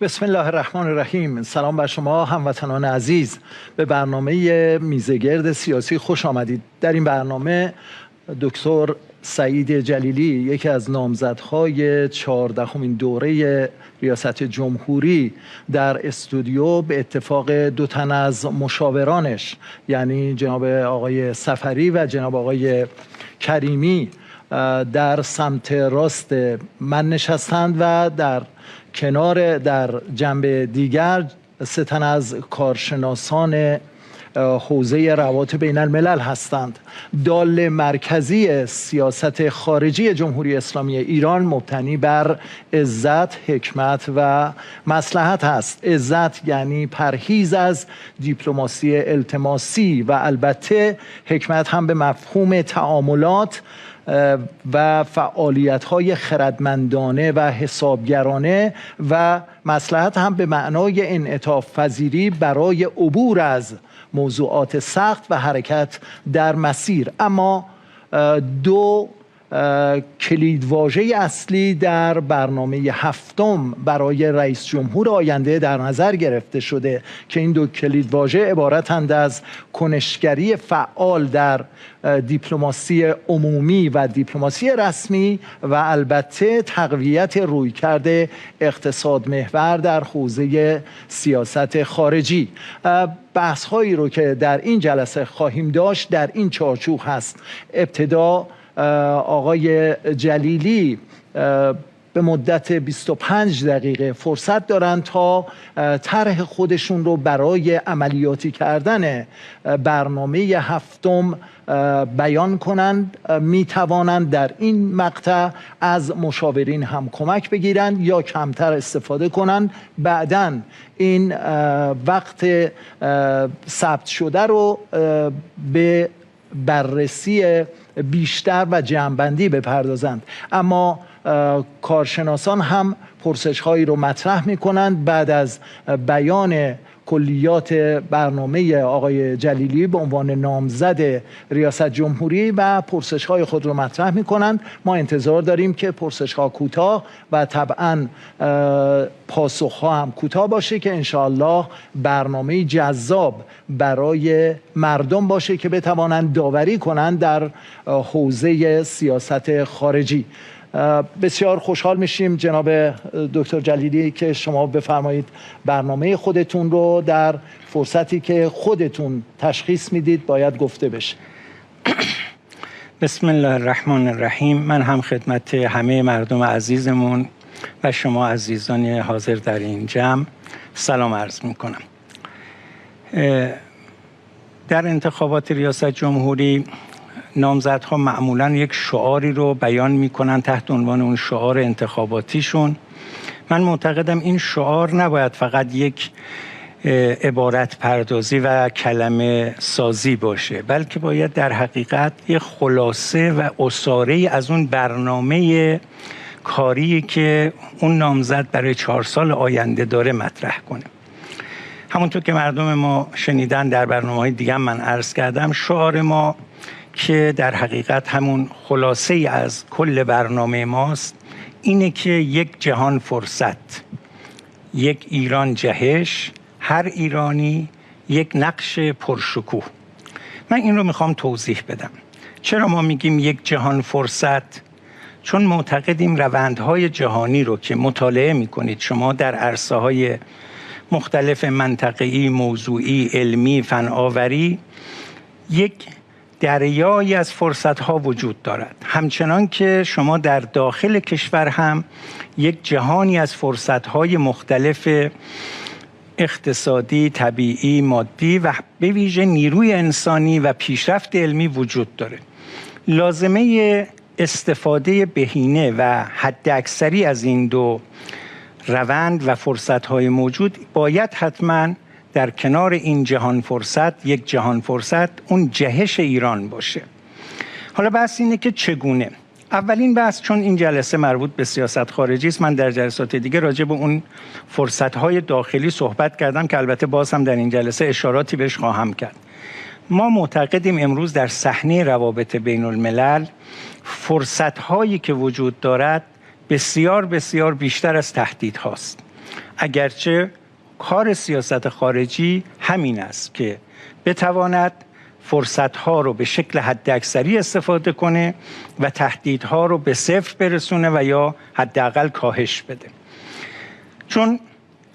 بسم الله الرحمن الرحیم. سلام بر شما هموطنان عزیز. به برنامه میزگرد سیاسی خوش آمدید. در این برنامه دکتر سعید جلیلی، یکی از نامزدهای 14مین دوره ریاست جمهوری، در استودیو به اتفاق دو تن از مشاورانش، یعنی جناب آقای سفری و جناب آقای کریمی، در سمت راست من نشستند و در جنب دیگر سه تن از کارشناسان حوزه روابط بین الملل هستند. دال مرکزی سیاست خارجی جمهوری اسلامی ایران مبتنی بر عزت، حکمت و مصلحت است. عزت یعنی پرهیز از دیپلماسی التماسی و البته حکمت هم به مفهوم تعاملات و فعالیت‌های خردمندانه و حسابگرانه و مصلحت هم به معنای انعطاف پذیری برای عبور از موضوعات سخت و حرکت در مسیر. اما دو کلیدواژه اصلی در برنامه هفتم برای رئیس جمهور آینده در نظر گرفته شده که این دو کلیدواژه عبارتند از کنشگری فعال در دیپلماسی عمومی و دیپلماسی رسمی و البته تقویت رویکرد اقتصاد محور در حوزه سیاست خارجی. بحث هایی رو که در این جلسه خواهیم داشت در این چارچوب هست. ابتدا آقای جلیلی به مدت 25 دقیقه فرصت دارند تا طرح خودشون رو برای عملیاتی کردن برنامه هفتم بیان کنند. می توانند در این مقطع از مشاورین هم کمک بگیرند یا کمتر استفاده کنند. بعداً این وقت ثبت شده رو به بررسی بیشتر و جمع‌بندی بپردازند. اما کارشناسان هم پرسش‌هایی رو مطرح می‌کنند بعد از بیان کلیات برنامه آقای جلیلی به عنوان نامزد ریاست جمهوری و پرسش‌های خود رو مطرح می‌کنند. ما انتظار داریم که پرسش‌ها کوتاه و طبعاً پاسخ‌ها هم کوتاه باشه که انشاءالله برنامه جذاب برای مردم باشه که بتوانند داوری کنند در حوزه سیاست خارجی. بسیار خوشحال میشیم جناب دکتر جلیلی که شما بفرمایید برنامه خودتون رو در فرصتی که خودتون تشخیص میدید باید گفته بشه. بسم الله الرحمن الرحیم. من هم خدمت همه مردم عزیزمون و شما عزیزان حاضر در این جمع سلام عرض میکنم. در انتخابات ریاست جمهوری نامزدها معمولاً یک شعاری رو بیان میکنن تحت عنوان اون شعار انتخاباتیشون. من معتقدم این شعار نباید فقط یک عبارت پردازی و کلمه سازی باشه، بلکه باید در حقیقت یک خلاصه و عصاره از اون برنامه کاری که اون نامزد برای 4 سال آینده داره مطرح کنه. همونطور که مردم ما شنیدن در برنامه‌های دیگه من عرض کردم، شعار ما که در حقیقت همون خلاصه از کل برنامه ماست اینه که یک جهان فرصت، یک ایران جهش، هر ایرانی یک نقش پرشکوه. من این رو میخوام توضیح بدم. چرا ما میگیم یک جهان فرصت؟ چون معتقدیم روندهای جهانی رو که مطالعه میکنید شما در عرصه‌های مختلف منطقه‌ای، موضوعی، علمی، فناوری، یک دریایی از فرصت‌ها وجود دارد. همچنان که شما در داخل کشور هم یک جهانی از فرصت‌های مختلف اقتصادی، طبیعی، مادی و به ویژه نیروی انسانی و پیشرفت علمی وجود داره. لازمه استفاده بهینه و حداکثری از این دو روند و فرصت‌های موجود باید حتماً در کنار این جهان فرصت، یک جهان فرصت، اون جهش ایران باشه. حالا بحث اینه که چگونه. اولین بحث، چون این جلسه مربوط به سیاست خارجی است، من در جلسات دیگه راجع به اون فرصت‌های داخلی صحبت کردم که البته باز هم در این جلسه اشاراتی بهش خواهم کرد. ما معتقدیم امروز در صحنه روابط بین الملل فرصت‌هایی که وجود دارد بسیار بسیار بیشتر از تهدیدهاست. اگرچه کار سیاست خارجی همین است که بتواند فرصتها رو به شکل حداکثری استفاده کنه و تهدیدها رو به صفر برسونه و یا حداقل کاهش بده. چون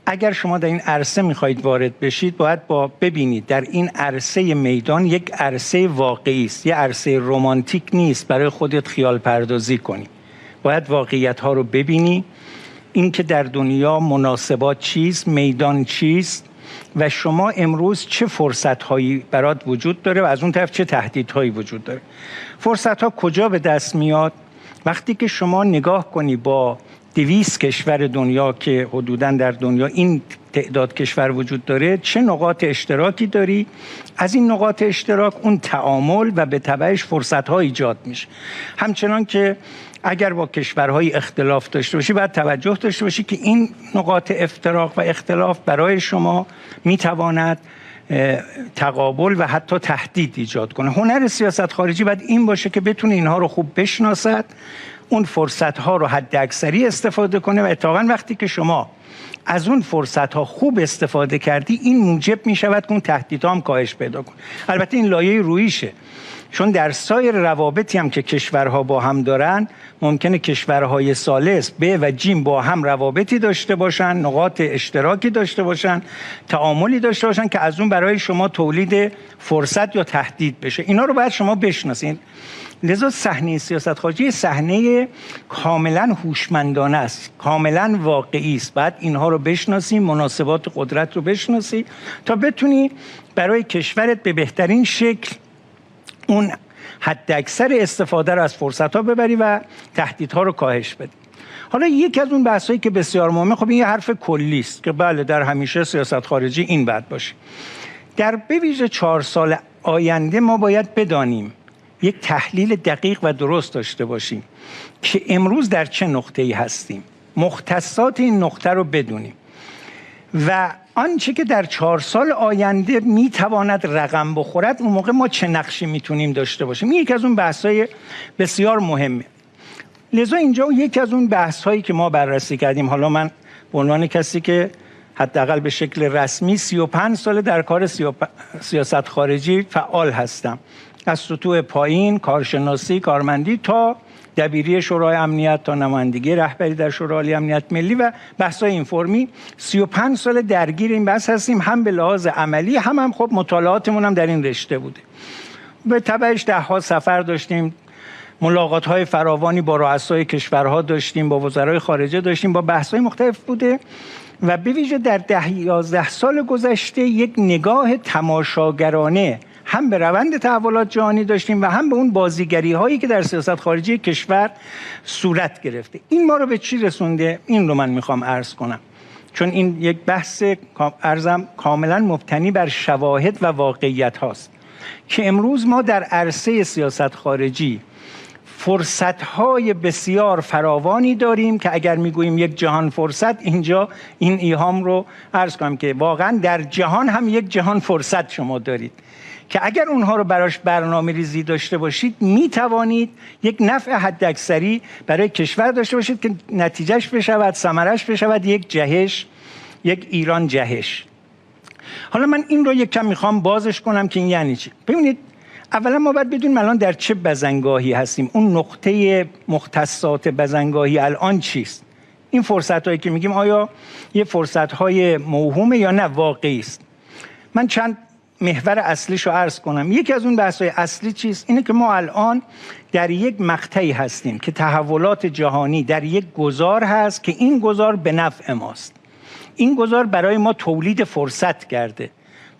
اگر شما در این عرصه میخواهید وارد بشید، باید ببینید در این عرصه میدان یک عرصه واقعی است، یه عرصه رمانتیک نیست برای خودت خیال پردازی کنی. باید واقعیت ها رو ببینی، این که در دنیا مناسبات چیست، میدان چیست و شما امروز چه فرصت هایی برات وجود داره و از اون طرف چه تهدیدهایی وجود داره. فرصت ها کجا به دست میاد؟ وقتی که شما نگاه کنی با 200 کشور دنیا که حدوداً در دنیا این تعداد کشور وجود داره، چه نقاط اشتراکی داری؟ از این نقاط اشتراک اون تعامل و به تبعش فرصت‌ها ایجاد میشه. همچنان که اگر با کشورهای اختلاف داشته باشی، باید توجه داشته باشی که این نقاط افتراق و اختلاف برای شما میتواند تقابل و حتی تهدید ایجاد کنه. هنر سیاست خارجی باید این باشه که بتونه اینها رو خوب بشناسد، اون فرصت‌ها رو حداکثری استفاده کنه و اتفاقاً وقتی که شما از اون فرصت‌ها خوب استفاده کردی، این موجب می‌شود که اون تهدیدها هم کاهش پیدا کنه. البته این لایه رویشه، چون در سایر روابطی هم که کشورها با هم دارن، ممکنه کشورهای ثالث ب و ج با هم روابطی داشته باشن، نقاط اشتراکی داشته باشن، تعاملی داشته باشن که از اون برای شما تولید فرصت یا تهدید بشه. اینا رو باید شما بشناسین. لذا صحنه سیاست خارجی صحنه کاملا هوشمندانه است، کاملا واقعی است. باید اینها رو بشناسی، مناسبات قدرت رو بشناسی تا بتونی برای کشورت به بهترین شکل اون حداکثر استفاده رو از فرصت‌ها ببری و تهدیدها رو کاهش بدی. حالا یکی از اون بحثایی که بسیار مهمه، خب این یه حرف کلی است که بله در همیشه سیاست خارجی این باید باشه. در به ویژه 4 سال آینده ما باید بدانیم، یک تحلیل دقیق و درست داشته باشیم که امروز در چه نقطه‌ای هستیم، مختصات این نقطه رو بدونیم و آنچه که در 4 سال آینده میتواند رقم بخورد، اون موقع ما چه نقشی میتونیم داشته باشیم. این یکی از اون بحث‌های بسیار مهمه. لذا اینجا یکی از اون بحث‌هایی که ما بررسی کردیم، حالا من به عنوان کسی که حداقل به شکل رسمی 35 سال در کار سیاست خارجی فعال هستم، از سطوح پایین، کارشناسی، کارمندی تا دبیری شورای امنیت تا نمایندگی رهبری در شورای عالی امنیت ملی و بحث‌های این فرمی، 35 سال درگیر این بحث هستیم، هم به لحاظ عملی هم خب مطالعاتمون هم در این رشته بوده. به تبعش 10 سفر داشتیم، ملاقات‌های فراوانی با رؤسای کشورها داشتیم، با وزرای خارجه داشتیم، با بحث‌های مختلف بوده و به ویژه در 10-11 سال گذشته یک نگاه تماشاگرانه هم به روند تحولات جهانی داشتیم و هم به اون بازیگری هایی که در سیاست خارجی کشور صورت گرفته. این ما رو به چی رسونده؟ این رو من میخوام عرض کنم، چون این یک بحث ارزم کاملا مبتنی بر شواهد و واقعیت هاست که امروز ما در عرصه سیاست خارجی فرصت‌های بسیار فراوانی داریم که اگر میگوییم یک جهان فرصت، اینجا این ایهام رو عرض کنم که واقعا در جهان هم یک جهان فرصت شما دارید که اگر اونها رو براش برنامه ریزی داشته باشید، میتوانید یک نفع حداکثری برای کشور داشته باشید که نتیجهش بشود، ثمرش بشود یک جهش، یک ایران جهش. حالا من این رو یک کم میخوام بازش کنم که این یعنی چی. ببینید، اولا ما باید بدونیم الان در چه بزنگاهی هستیم، اون نقطه مختصات بزنگاهی الان چیست. این فرصت‌هایی که میگیم آیا یه فرصت‌های موهومه یا نه واقعی است. من چند محور اصلیشو عرض کنم. یکی از اون بحث‌های اصلی چیست؟ اینه که ما الان در یک مقطعی هستیم که تحولات جهانی در یک گذار هست که این گذار به نفع ماست. این گذار برای ما تولید فرصت کرده.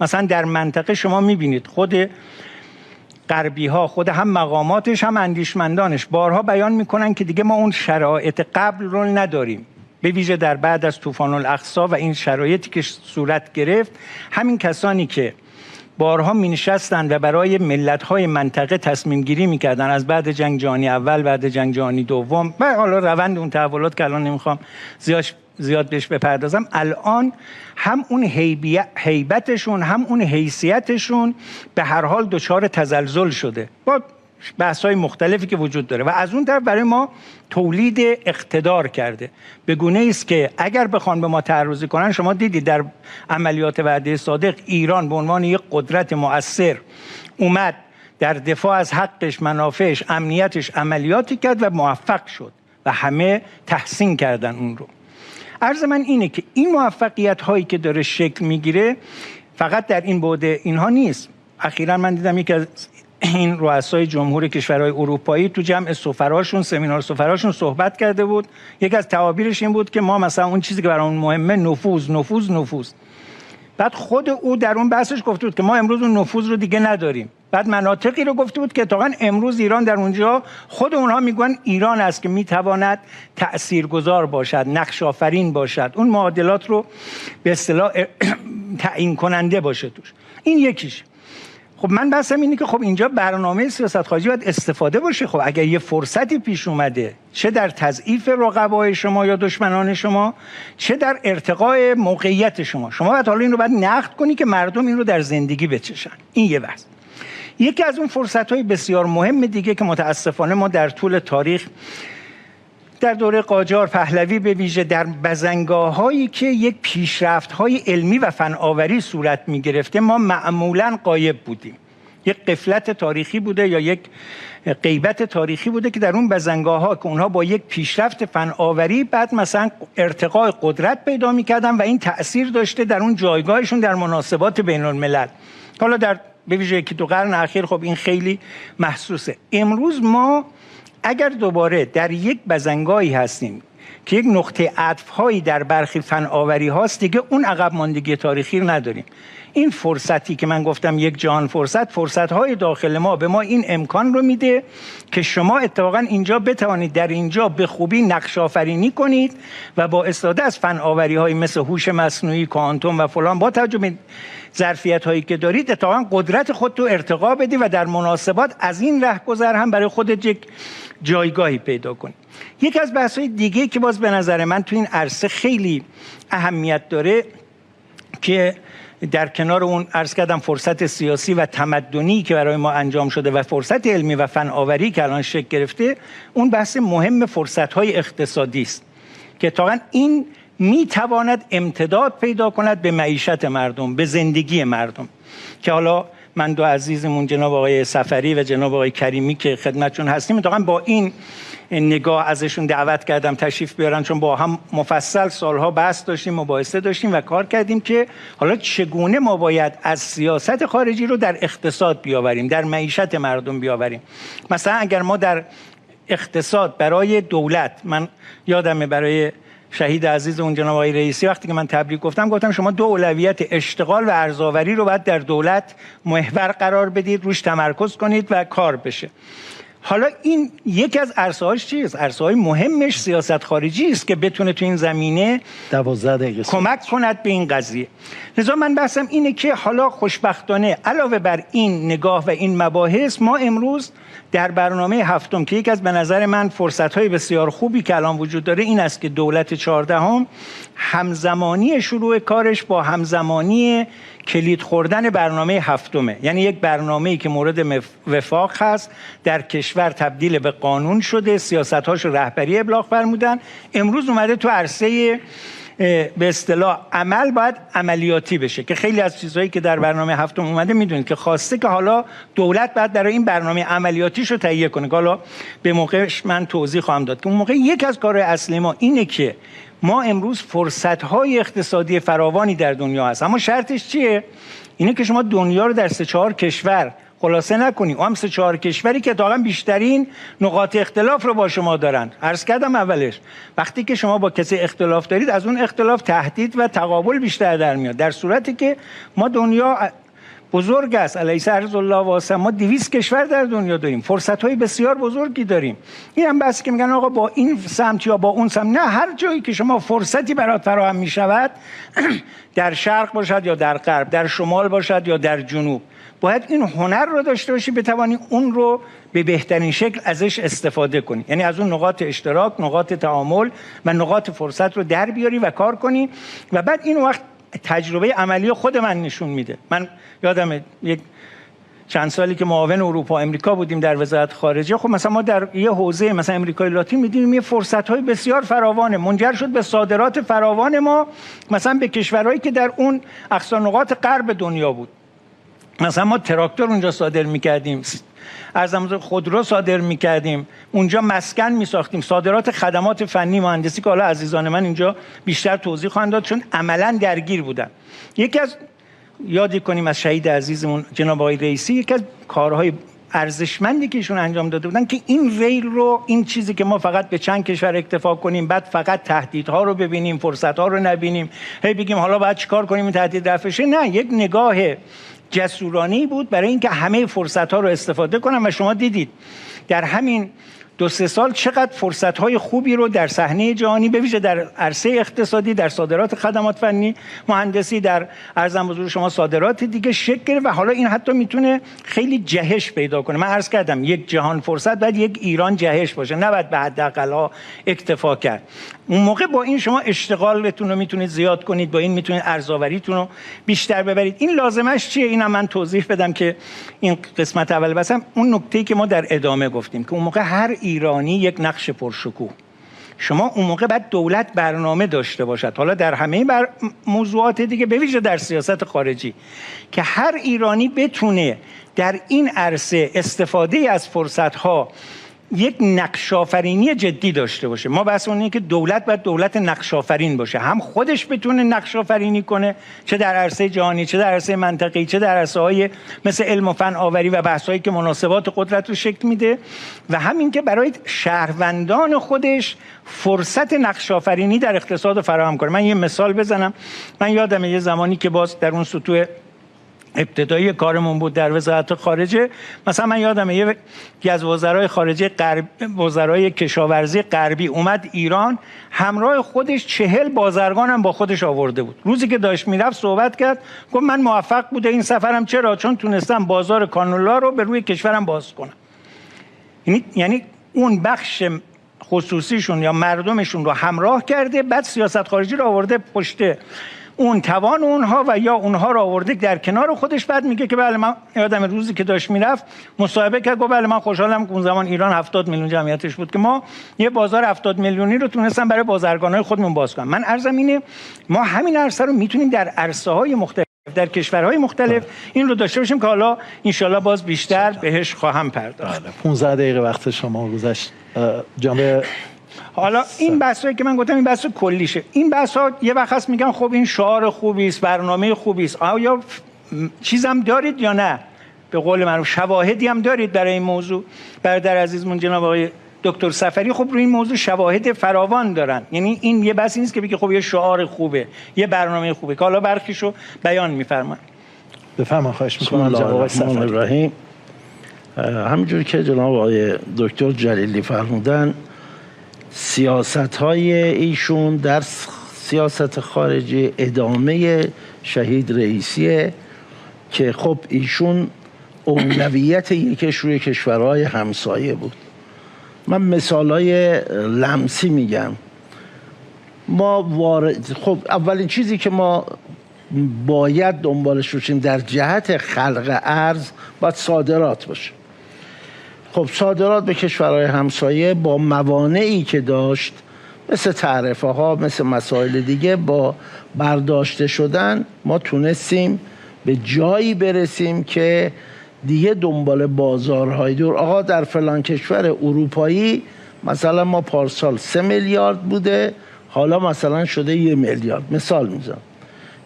مثلا در منطقه شما میبینید خود غربی ها، خود هم مقاماتش هم اندیشمندانش بارها بیان میکنن که دیگه ما اون شرایط قبل رو نداریم، به ویژه در بعد از طوفان الاقصی و این شرایطی که صورت گرفت. همین کسانی که بارها می نشستن و برای ملت‌های منطقه تصمیم گیری میکردن از بعد جنگ جهانی اول، بعد جنگ جهانی دوم و حالا روند اون تحولات که الان نمیخوام زیاد بهش بپردازم، الان هم اون هیبتشون هم اون حیثیتشون به هر حال دچار تزلزل شده. با بحث‌های مختلفی که وجود داره و از اون طرف برای ما تولید اقتدار کرده به گونه‌ای است که اگر بخوان به ما تعرضی کنن، شما دیدید در عملیات وعده صادق ایران به عنوان یک قدرت مؤثر اومد در دفاع از حقش، منافعش، امنیتش عملیاتی کرد و موفق شد و همه تحسین کردن اون رو. عرض من اینه که این موفقیت هایی که داره شکل میگیره فقط در این بعد اینها نیست. اخیراً من دیدم یکی از این رؤسای جمهور کشورهای اروپایی تو جمع سفراشون، سمینار سفراشون صحبت کرده بود. یکی از تعابیرش این بود که ما مثلا اون چیزی که برامون مهمه نفوذ. بعد خود او در اون بحثش گفته بود که ما امروز اون نفوذ رو دیگه نداریم. بعد مناطقی رو گفته بود که اتفاقاً امروز ایران در اونجا خود اونها میگن ایران است که میتواند تاثیرگذار باشد، نقش آفرین باشد، اون معادلات رو به اصطلاح تعیین کننده باشه توش. این یکیش. خب من بحثم اینه که خب اینجا برنامه سیاست خارجی باید استفاده باشه. خب اگر یه فرصتی پیش اومده، چه در تضعیف رقبای شما یا دشمنان شما، چه در ارتقاء موقعیت شما باید حالا این رو باید نقد کنی که مردم این رو در زندگی بچشن. این یه بحث. یکی از اون فرصت‌های بسیار مهم دیگه که متاسفانه ما در طول تاریخ در دوره قاجار، پهلوی به ویژه، در بزنگاه‌هایی که یک پیشرفت‌های علمی و فناوری صورت می‌گرفته ما معمولاً غایب بودیم. یک غفلت تاریخی بوده یا یک غیبت تاریخی بوده که در اون بزنگاه‌ها که اونها با یک پیشرفت فناوری بعد مثلا ارتقاء قدرت پیدا می‌کردن و این تأثیر داشته در اون جایگاهشون در مناسبات بین‌الملل. حالا در به ویژه که دو قرن اخیر خب این خیلی محسوسه. امروز ما اگر دوباره در یک بزنگاهی هستیم که یک نقطه عطف‌هایی در برخی فناوری هاست، دیگه اون عقب ماندگی تاریخی رو نداریم. این فرصتی که من گفتم یک جهان فرصت‌های داخل ما به ما این امکان رو میده که شما اتفاقا اینجا بتوانید در اینجا به خوبی نقش آفرینی کنید و با استفاده از فناوری‌های مثل هوش مصنوعی، کوانتوم و فلان، با توجه به ظرفیت‌هایی که دارید اتفاقا قدرت خودت رو ارتقا بدی و در مناسبات از این رهگذر هم برای خودت یک جایگاهی پیدا کنی. یک از بحث‌های دیگه که باز به نظر من تو این عرصه خیلی اهمیت داره که در کنار اون عرض کردم فرصت سیاسی و تمدنی که برای ما انجام شده و فرصت علمی و فناوری که الان شکل گرفته، اون بحث مهم فرصت‌های اقتصادی است که اتفاقاً این میتواند امتداد پیدا کند به معیشت مردم، به زندگی مردم. که حالا من دو عزیزمون جناب آقای سفری و جناب آقای کریمی که خدمتشون هستیم اتفاقاً با این نگاه ازشون دعوت کردم تشریف بیارن، چون با هم مفصل سالها بحث داشتیم، مباحثه داشتیم و کار کردیم که حالا چگونه ما باید از سیاست خارجی رو در اقتصاد بیاوریم، در معیشت مردم بیاوریم. مثلا اگر ما در اقتصاد برای دولت، من یادمه برای شهید عزیز اون جناب آقای رئیسی وقتی که من تبریک گفتم شما دو اولویت اشتغال و ارزآوری رو باید در دولت محور قرار بدید، روش تمرکز کنید و کار بشه. حالا این یکی از عرصه‌هاش چیست؟ عرصه‌های مهمش سیاست خارجی است که بتونه تو این زمینه 12 دقیقه کمک کند به این قضیه. لذا من بحثم اینه که حالا خوشبختانه علاوه بر این نگاه و این مباحث، ما امروز در برنامه هفتم که یک از به نظر من فرصت‌های بسیار خوبی که الان وجود داره این است که دولت 14 همزمانی شروع کارش با همزمانی کلید خوردن برنامه هفتمه. یعنی یک برنامه‌ای که مورد وفاق هست، در کشور تبدیل به قانون شده، سیاست‌هاش رو رهبری ابلاغ فرمودن، امروز اومده تو عرصه به اصطلاح عمل باید عملیاتی بشه که خیلی از چیزهایی که در برنامه هفتم اومده میدونید که خواسته که حالا دولت باید برای این برنامه عملیاتیش رو تهیه کنه. حالا به موقعش من توضیح خواهم داد که اون موقع یک از کارهای اصلی ما اینه که ما امروز فرصت‌های اقتصادی فراوانی در دنیا هست، اما شرطش چیه؟ اینه که شما دنیا رو در 3-4 کشور خلاصه نکنی. هم 3-4 کشوری که اتفاقا بیشترین نقاط اختلاف رو با شما دارن. عرض کردم اولش وقتی که شما با کسی اختلاف دارید از اون اختلاف تهدید و تقابل بیشتر در میاد، در صورتی که ما دنیا بزرگ است، الیس ارض الله واسع، ما 200 کشور در دنیا داریم، فرصت‌های بسیار بزرگی داریم. این هم بس که میگن آقا با این سمت یا با اون سمت، نه، هر جایی که شما فرصتی برات فراهم میشود در شرق باشد یا در غرب، در شمال باشد یا در جنوب، باید این هنر رو داشته باشی بتوانی اون رو به بهترین شکل ازش استفاده کنی. یعنی از اون نقاط اشتراک، نقاط تعامل و نقاط فرصت رو در بیاری و کار کنی و بعد این وقت تجربه عملی خود من نشون میده. من یادمه یک چند سالی که معاون اروپا امریکا بودیم در وزارت خارجه، خب مثلا ما در یه حوزه مثلا امریکای لاتین می‌دیدیم یه فرصت‌های بسیار فراوانه، منجر شد به صادرات فراوان ما مثلا به کشورهایی که در اون اقصا نقاط غرب دنیا بود. مثلا ما تراکتور اونجا صادر می‌کردیم، خودرو صادر می‌کردیم، اونجا مسکن می‌ساختیم، صادرات خدمات فنی مهندسی که حالا عزیزان من اینجا بیشتر توضیح خواهند داد چون عملاً درگیر بودن. یکی از یادی کنیم از شهید عزیزمون جناب آقای رئیسی، یکی از کارهای ارزشمندی که ایشون انجام داده بودن که این ریل رو، این چیزی که ما فقط به چند کشور اکتفا کنیم، بعد فقط تهدیدها رو ببینیم، فرصت‌ها رو نبینیم، هی بگیم حالا باید چیکار کنیم این تهدید رفع شه، نه، یک نگاه جسورانه بود برای اینکه همه فرصت‌ها رو استفاده کنن و شما دیدید در همین 2-3 سال چقدر فرصت‌های خوبی رو در صحنه جهانی به ویژه در عرصه اقتصادی، در صادرات خدمات فنی مهندسی، در ارزم حضور شما صادرات دیگه شکل گرفت و حالا این حتی میتونه خیلی جهش پیدا کنه. من عرض کردم یک جهان فرصت باید یک ایران جهش باشه، نباید به حداقل‌ها اکتفا کرد. اون موقع با این شما اشتغالتون رو میتونید زیاد کنید، با این میتونید ارزآوریتون رو بیشتر ببرید. این لازمش چیه؟ اینم من توضیح بدم که این قسمت اول بسم اون نکته‌ای که ما در ادامه گفتیم که اون موقع هر ایرانی یک نقش پرشکوه. شما اون موقع باید دولت برنامه داشته باشد، حالا در همه موضوعات دیگه به ویژه در سیاست خارجی، که هر ایرانی بتونه در این عرصه استفاده از فرصت‌ها یک نقش‌آفرینی جدی داشته باشه. ما بحث اون اینه که دولت باید دولت نقش‌آفرین باشه، هم خودش بتونه نقش‌آفرینی کنه چه در عرصه جهانی، چه در عرصه منطقه‌ای، چه در عرصه‌های مثل علم و فن آوری و بحث‌هایی که مناسبات قدرت رو شکل میده، و همین که برای شهروندان خودش فرصت نقش‌آفرینی در اقتصاد فراهم کنه. من یه مثال بزنم. من یادمه یه زمانی که باز در اون سطوح ابتدایی کارمون بود در وزارت خارجه، مثلا من یادمه یکی از وزرای خارجه وزرای کشاورزی غربی اومد ایران، همراه خودش 40 بازرگان هم با خودش آورده بود. روزی که داشت میرفت صحبت کرد، گفت من موفق بوده این سفرم. چرا؟ چون تونستم بازار کانولا رو به روی کشورم باز کنم. یعنی اون بخش خصوصیشون یا مردمشون رو همراه کرده، بعد سیاست خارجی رو آورده پشت اون توان اونها و یا اونها رو آورده در کنار خودش. بعد میگه که بله، من یادم روزی که داشت میرفت مصاحبه کرد، گفت بله من خوشحالم که اون زمان ایران 70 میلیون جمعیتش بود که ما یه بازار 70 میلیونی رو تونستم برای بازرگانای خودمون باز کنیم. من عرضم اینه ما همین عرصه رو میتونیم در عرصه‌های مختلف در کشورهای مختلف این رو داشته باشیم که حالا انشالله باز بیشتر بهش خواهم پرداخت. 15 دقیقه وقت شما گذشت جناب. حالا این بحثایی که من گفتم این بحث کلیشه. این بحثا یه وقت هست میگن خب این شعار خوبی است، برنامه خوبی است، آیا چیزم دارید یا نه؟ به قول معروف شواهدی هم دارید برای این موضوع؟ برادر عزیزمون جناب آقای دکتر سفری خب روی این موضوع شواهد فراوان دارن. یعنی این یه بحثی نیست که بگی خب یه شعار خوبه، یه برنامه خوبه، که حالا برخیشو بیان می‌فرمایید. بفرمایید. خواهش می‌کنم جناب آقای سفری. همینجور که جناب آقای دکتر جلیلی فرمودن، سیاست‌های ایشون در سیاست خارجی ادامه شهید رئیسیه که خب ایشون اولویت یکش روی کشورهای همسایه بود. من مثالای لمسی میگم. خب اولین چیزی که ما باید دنبالش باشیم در جهت خلق ارز باید صادرات باشه. خب صادرات به کشورهای همسایه با موانعی که داشت مثل تعرفه ها، مثل مسائل دیگه، با برداشته شدن ما تونستیم به جایی برسیم که دیگه دنبال بازارهای دور، آقا در فلان کشور اروپایی مثلا ما پارسال 3 میلیارد بوده، حالا مثلا شده 1 میلیارد، مثال میزنم.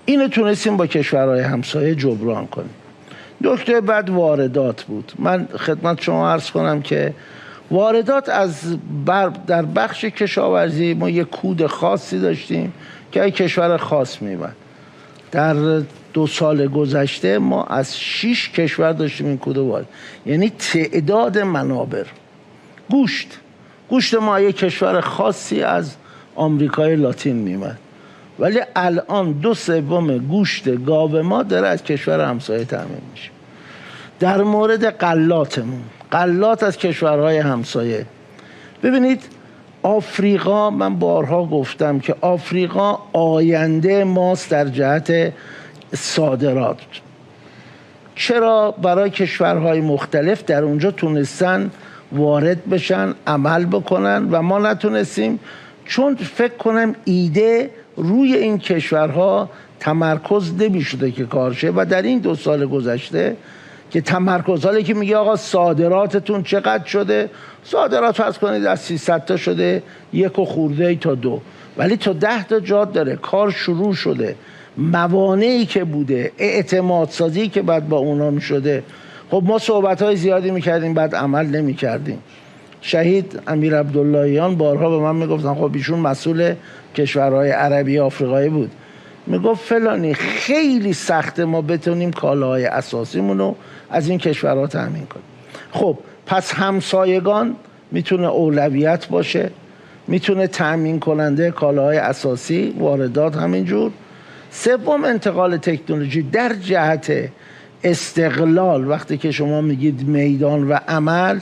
اینو تونستیم با کشورهای همسایه جبران کنیم. نکته بعد واردات بود. من خدمت شما عرض کنم که واردات در بخش کشاورزی ما یک کود خاصی داشتیم که یک کشور خاص میبند. در 2 سال گذشته ما از 6 کشور داشتیم این کود وارد. یعنی تعداد منابر گوشت ما یک کشور خاصی از آمریکای لاتین میمد، ولی الان 2/3 گوشت گاو ما داره از کشور همسایه تامین میشه. در مورد غلات از کشورهای همسایه، ببینید آفریقا، من بارها گفتم که آفریقا آینده ماست در جهت صادرات. چرا برای کشورهای مختلف در اونجا تونستن وارد بشن، عمل بکنن و ما نتونستیم؟ چون فکر کنم ایده روی این کشورها تمرکز نمی شده که کارشه. و در این 2 سال گذشته که تمرکز، حالی که میگه آقا صادراتتون چقدر شده، صادرات فرض کنید از 300 تا شده 1 و خورده تا 2، ولی تا 10 تا جات داره. کار شروع شده، موانعی که بوده، اعتماد سازی که بعد با اونا میشده. خب ما صحبت‌های زیادی میکردیم بعد عمل نمیکردیم. شهید امیر عبداللهیان بارها به من میگفتن، خب ایشون مسئول کشورهای عربی آفریقایی بود، میگفت فلانی خیلی سخته ما بتونیم کالاهای اساسیمون رو از این کشورها تامین کنیم. خب پس همسایگان میتونه اولویت باشه، میتونه تامین کننده کالاهای اساسی، واردات همینجور. سوم انتقال تکنولوژی در جهت استقلال. وقتی که شما میگید میدان و عمل،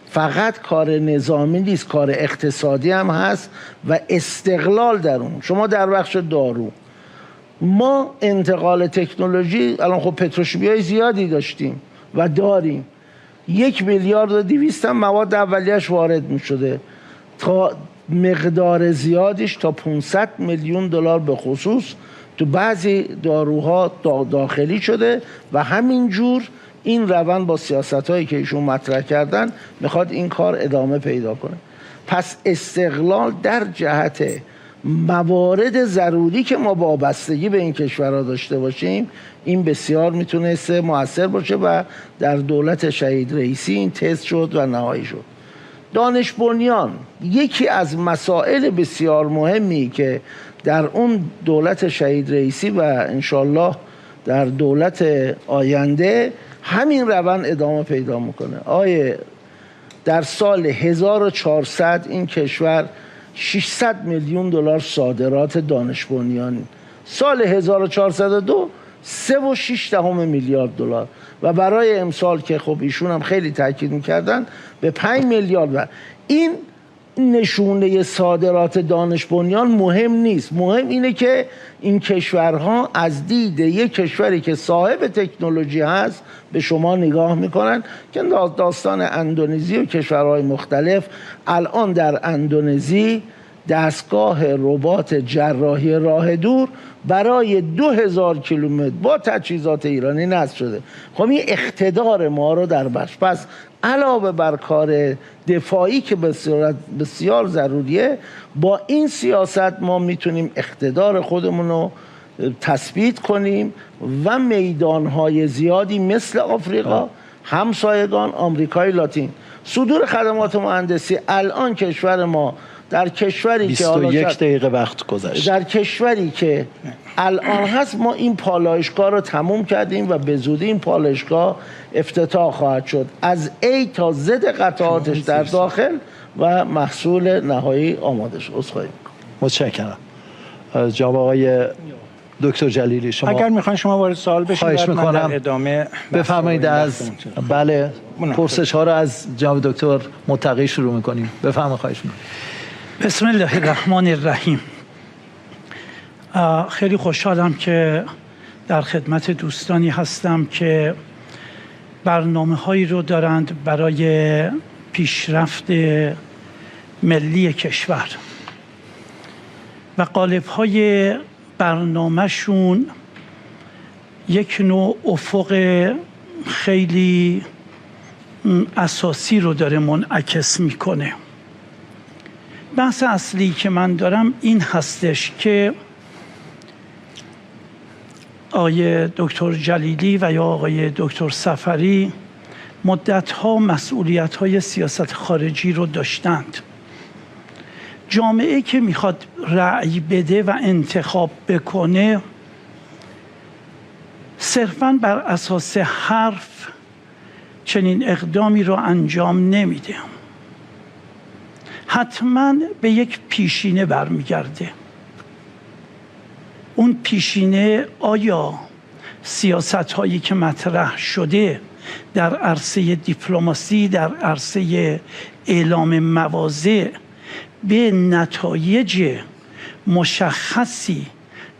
فقط کار نظامی نیست، کار اقتصادی هم هست و استقلال در اون. شما در بخش دارو، ما انتقال تکنولوژی الان خب پتروشیمیای زیادی داشتیم و داریم، 1 میلیارد و 200 هم مواد اولیه‌اش وارد میشده، تا مقدار زیادش تا 500 میلیون دلار به خصوص تو بعضی داروها داخلی شده و همینجور این روند با سیاست‌هایی که ایشون مطرح کردن میخواد این کار ادامه پیدا کنه. پس استقلال در جهت موارد ضروری که ما وابستگی به این کشورها داشته باشیم، این بسیار میتونسته موثر باشه و در دولت شهید رئیسی این تست شد و نهایی شد. دانش بنیان یکی از مسائل بسیار مهمی که در اون دولت شهید رئیسی و انشالله در دولت آینده همین روند ادامه پیدا میکنه. در سال 1400 این کشور 600 میلیون دلار صادرات دانش بنیان، سال 1402 3.6 میلیارد دلار و برای امسال که خب ایشون هم خیلی تاکید میکردن به 5 میلیارد. و این نشونه صادرات دانش بنیان مهم نیست، مهم اینه که این کشورها از دید یک کشوری که صاحب تکنولوژی هست به شما نگاه میکنن. که داستان اندونزی و کشورهای مختلف، الان در اندونزی دستگاه ربات جراحی راه دور برای 2000 کیلومتر با تجهیزات ایرانی نصب شده. خب این اقتدار ما رو در بخش، پس علاوه بر کار دفاعی که بسیار ضروریه، با این سیاست ما میتونیم اقتدار خودمون رو تثبیت کنیم و میدانهای زیادی مثل آفریقا، همسایگان، آمریکای لاتین، صدور خدمات مهندسی. الان کشور ما در کشوری که 21 دقیقه وقت گذشت، در کشوری که الان هست ما این پالایشگاه رو تموم کردیم و به زودی این پالایشگاه افتتاح خواهد شد، از A تا Z قطعاتش در داخل و محصول نهایی آماده شد. متشکرم. جناب آقای دکتر جلیلی، شما اگر میخواین شما وارد سوال بشید، خواهش میکنم در ادامه بفرمایید. از بله پرسش ها رو از جناب دکتر متقی شروع میکنیم. بفرمایید. خواهش میکنم. بسم الله الرحمن الرحیم. خیلی خوشحالم که در خدمت دوستانی هستم که برنامه هایی رو دارند برای پیشرفت ملی کشور و قالب های برنامهشون یک نوع افق خیلی اساسی رو داره منعکس میکنه. بحث اصلی که من دارم این هستش که آقای دکتر جلیلی و یا آقای دکتر سفری مدت‌ها مسئولیت‌های سیاست خارجی رو داشتند. جامعه که میخواد رأی بده و انتخاب بکنه صرفاً بر اساس حرف چنین اقدامی رو انجام نمیده، حتماً به یک پیشینه برمیگرده. اون پیشینه آیا سیاست هایی که مطرح شده در عرصه دیپلماسی، در عرصه اعلام مواضع به نتایج مشخصی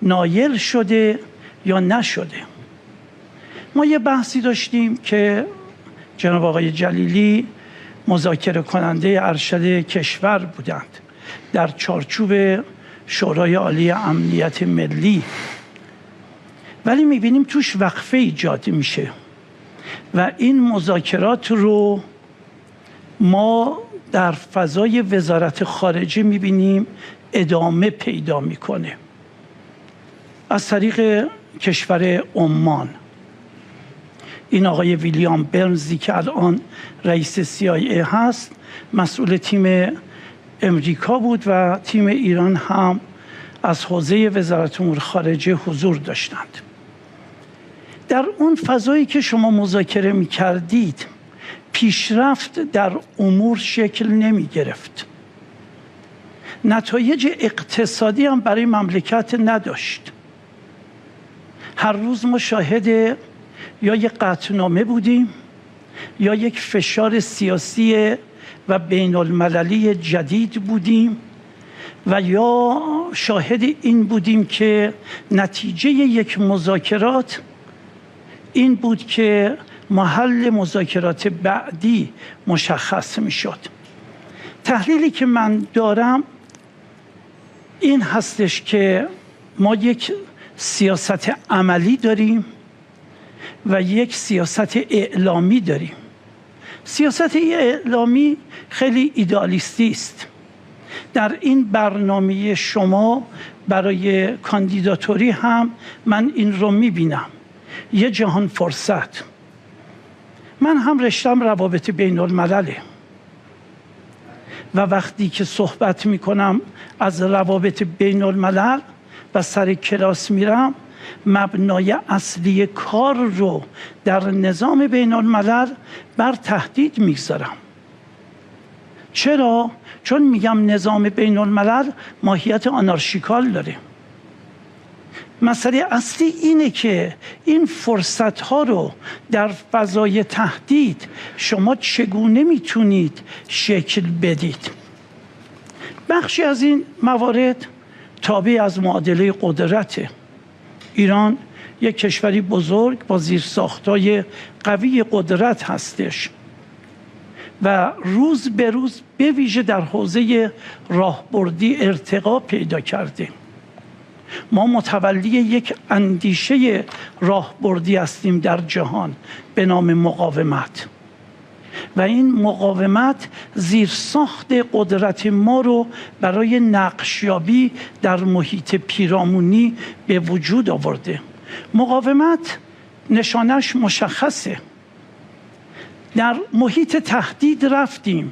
نایل شده یا نشده؟ ما یه بحثی داشتیم که جناب آقای جلیلی مذاکره کننده ارشد کشور بودند در چارچوب شورای عالی امنیت ملی، ولی میبینیم توش وقفه ایجاد میشه و این مذاکرات رو ما در فضای وزارت خارجه میبینیم ادامه پیدا میکنه از طریق کشور عمان. این آقای ویلیام برنزی که الان رئیس CIA هست مسئول تیم امریکا بود و تیم ایران هم از حوزه وزارت امور خارجه حضور داشتند. در اون فضایی که شما مذاکره می کردید پیشرفت در امور شکل نمی گرفت، نتایج اقتصادی هم برای مملکت نداشت. هر روز ما شاهد یا یک قطعنامه بودیم یا یک فشار سیاسی و بین المللی جدید بودیم و یا شاهد این بودیم که نتیجه یک مذاکرات این بود که محل مذاکرات بعدی مشخص می شد. تحلیلی که من دارم این هستش که ما یک سیاست عملی داریم و یک سیاست اعلامی داریم. سیاست اعلامی خیلی ایدئالیستی است. در این برنامه شما برای کاندیداتوری هم من این رو میبینم، یه جهان فرصت. من هم رشتم روابط بین الملله و وقتی که صحبت میکنم از روابط بین الملل و سر کلاس میرم مبنای اصلی کار رو در نظام بین الملل بر تهدید میگذارم. چرا؟ چون میگم نظام بین الملل ماهیت آنارشیکال داره. مسئله اصلی اینه که این فرصت ها رو در فضای تهدید شما چگونه میتونید شکل بدید. بخشی از این موارد تابع از معادله قدرته. ایران یک کشوری بزرگ با زیرساخت‌های قوی قدرت هستش و روز به روز به ویژه در حوزه راهبردی ارتقا پیدا کرده. ما متولی یک اندیشه راهبردی هستیم در جهان به نام مقاومت و این مقاومت زیرساخت قدرت ما رو برای نقشیابی در محیط پیرامونی به وجود آورده. مقاومت نشانش مشخصه. در محیط تهدید رفتیم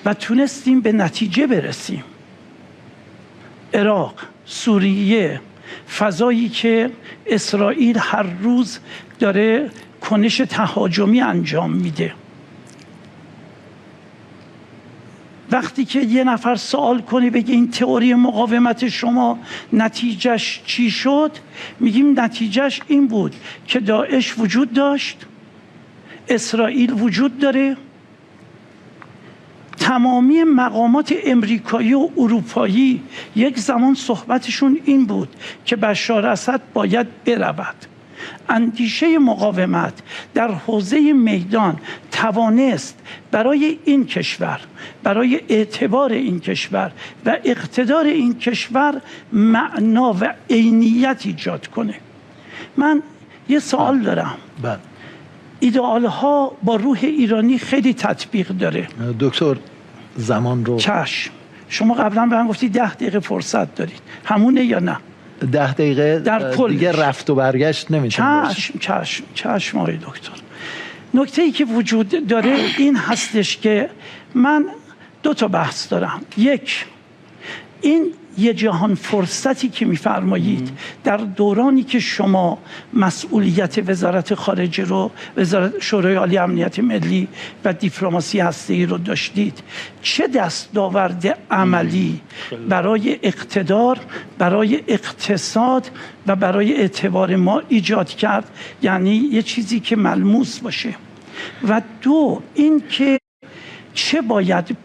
و تونستیم به نتیجه برسیم. عراق، سوریه، فضایی که اسرائیل هر روز داره کنش تهاجمی انجام میده. وقتی که یه نفر سوال کنه بگه این تئوری مقاومت شما نتیجهش چی شد، میگیم نتیجهش این بود که داعش وجود داشت، اسرائیل وجود داره، تمامی مقامات امریکایی و اروپایی یک زمان صحبتشون این بود که بشار اسد باید برود. اندیشه مقاومت در حوزه میدان توانست برای این کشور، برای اعتبار این کشور و اقتدار این کشور معنا و عینیت ایجاد کنه. من یه سوال دارم. ایدئال ها با روح ایرانی خیلی تطبیق داره. دکتر زمان رو چشم. شما قبلا به من گفتی 10 دقیقه فرصت دارید، همونه یا نه؟ 10 دقیقه در دیگه رفت و برگشت نمیتونه باشه. چشم آقای دکتر. نکته ای که وجود داره این هستش که من 2 تا بحث دارم. یک، این یه جهان فرصتی که میفرمایید در دورانی که شما مسئولیت وزارت خارجه رو، وزارت شورای عالی امنیت ملی و دیپلماسی هسته‌ای رو داشتید، چه دستاورد عملی برای اقتدار، برای اقتصاد و برای اعتبار ما ایجاد کرد؟ یعنی یه چیزی که ملموس باشه. و 2، این که چه باید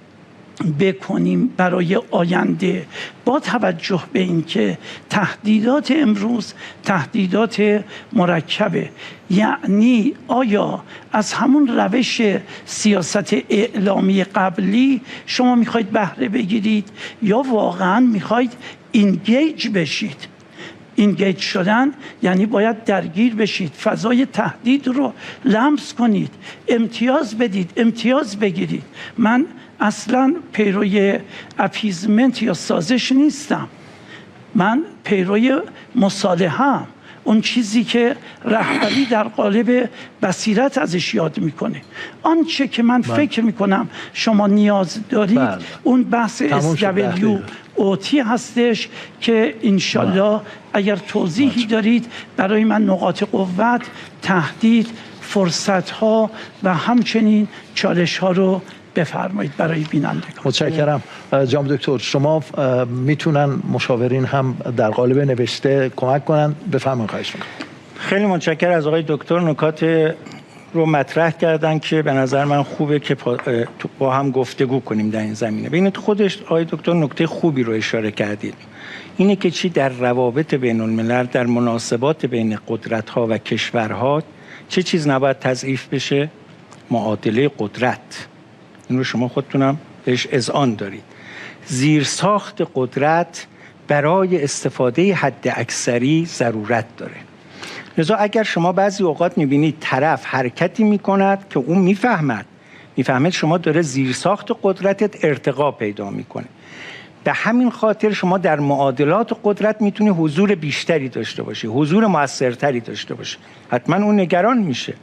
بکنیم برای آینده، با توجه به اینکه تهدیدات امروز تهدیدات مرکبه. یعنی آیا از همون روش سیاست اعلامی قبلی شما میخواید بهره بگیرید یا واقعا میخواید اینگیج بشید؟ اینگیج شدن یعنی باید درگیر بشید، فضای تهدید رو لمس کنید، امتیاز بدید، امتیاز بگیرید. من اصلا پیروی اپیزمنت یا سازش نیستم، من پیروی مصالحه‌ام، اون چیزی که رهبری در قالب بصیرت ازش یاد میکنه. آنچه که من فکر میکنم شما نیاز دارید اون بحث SWOT هستش که انشالله اگر توضیحی دارید برای من نقاط قوت، تهدید، فرصت‌ها و همچنین چالش‌ها رو بفرمایید برای بینندگان. متشکرم. جناب دکتر، شما میتونن مشاورین هم در قالب نوشته کمک کنن؟ بفرمایید. خواهش میکنم. خیلی متشکرم از آقای دکتر، نکات رو مطرح کردن که به نظر من خوبه که با هم گفتگو کنیم در این زمینه. ببینید خودش آقای دکتر نکته خوبی رو اشاره کردید، اینه که چی در روابط بین الملل، در مناسبات بین قدرت‌ها و کشورها چه چیز نباید تضعیف بشه؟ معادله قدرت. این رو شما خودتونم بهش اذعان دارید. زیرساخت قدرت برای استفاده حد اکثری ضرورت داره. لذا اگر شما بعضی اوقات میبینید طرف حرکتی میکند که اون میفهمد شما داره زیرساخت قدرتت ارتقا پیدا میکنه، به همین خاطر شما در معادلات قدرت میتونی حضور بیشتری داشته باشی، حضور موثرتری داشته باشی. حتما اون نگران میشه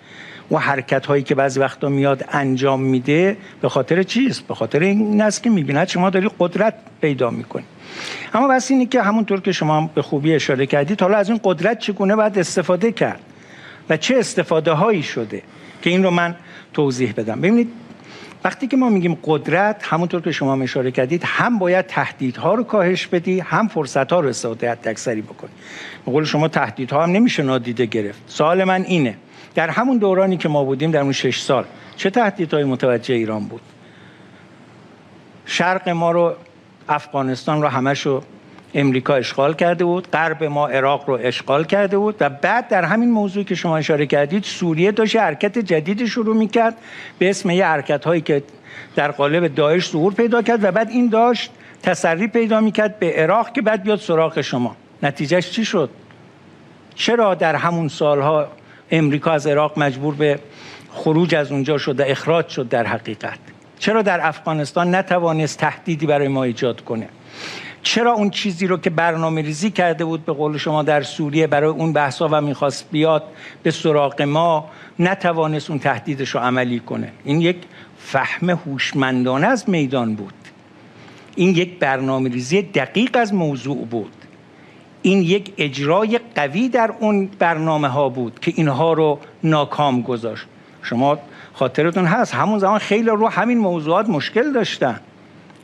و حرکت هایی که بعضی وقتا میاد انجام میده به خاطر چیست؟ به خاطر این است که میبیند شما داری قدرت پیدا میکنی. اما بس اینه که همونطور که شما به خوبی اشاره کردید، حالا از این قدرت چگونه باید استفاده کرد و چه استفاده هایی شده که این رو من توضیح بدم. ببینید وقتی که ما میگیم قدرت، همونطور که شما اشاره کردید، هم باید تهدیدها رو کاهش بدی، هم فرصتها رو استفاده حداکثری بکنی. به قول شما تهدیدها هم نمیشه نادیده گرفت. سوال من اینه، در همون دورانی که ما بودیم، در اون 6 سال، چه تهدیدهایی متوجه ایران بود؟ شرق ما رو، افغانستان رو همشو امریکا اشغال کرده بود، غرب ما عراق رو اشغال کرده بود و بعد در همین موضوعی که شما اشاره کردید، سوریه داشت حرکت جدیدی شروع میکرد به اسم یه حرکت‌هایی که در قالب داعش ظهور پیدا کرد و بعد این داشت تسری پیدا میکرد به عراق که بعد بیاد سراغ شما. نتیجهش چی شد؟ چرا در همون سالها امریکا از عراق مجبور به خروج از اونجا شد و اخراج شد؟ در حقیقت چرا در افغانستان نتوانست تهدیدی برای ما ایجاد کنه؟ چرا اون چیزی رو که برنامه ریزی کرده بود به قول شما در سوریه برای اون بحثا و میخواست بیاد به سراغ ما نتوانست اون تهدیدش رو عملی کنه؟ این یک فهم هوشمندانه از میدان بود، این یک برنامه ریزی دقیق از موضوع بود، این یک اجرای قوی در اون برنامه ها بود که اینها رو ناکام گذاشت. شما خاطرتون هست همون زمان خیلی رو همین موضوعات مشکل داشتن،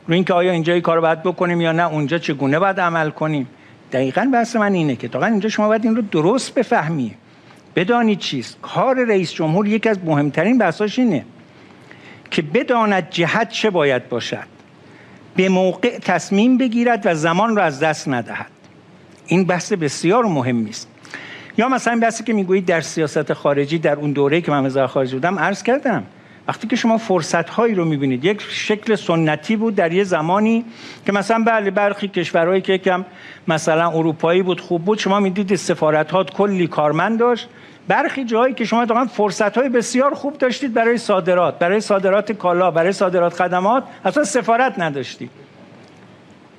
رو اینکه آیا اینجا این کارو باید بکنیم یا نه، اونجا چگونه باید عمل کنیم. دقیقاً بحث من اینه که تا اینجا شما باید این رو درست بفهمی، بدانی چیست. کار رئیس جمهور یکی از مهمترین بحثاش اینه که بداند جهت چه باید باشد، به موقع تصمیم بگیرد و زمان رو از دست ندهد. این بحث بسیار مهمی است. یا مثلا بحثی که میگویید در سیاست خارجی، در اون دوره‌ای که من وزیر خارجه بودم عرض کردم، وقتی که شما فرصت‌هایی رو می‌بینید، یک شکل سنتی بود در یه زمانی که مثلا بله برخی کشورهایی که یکم مثلا اروپایی بود خوب بود، شما می‌دید سفارت‌ها کلی کارمند داشت. برخی جایی که شما واقعا فرصت‌های بسیار خوب داشتید برای صادرات کالا، برای صادرات خدمات، اصلا سفارت نداشتید.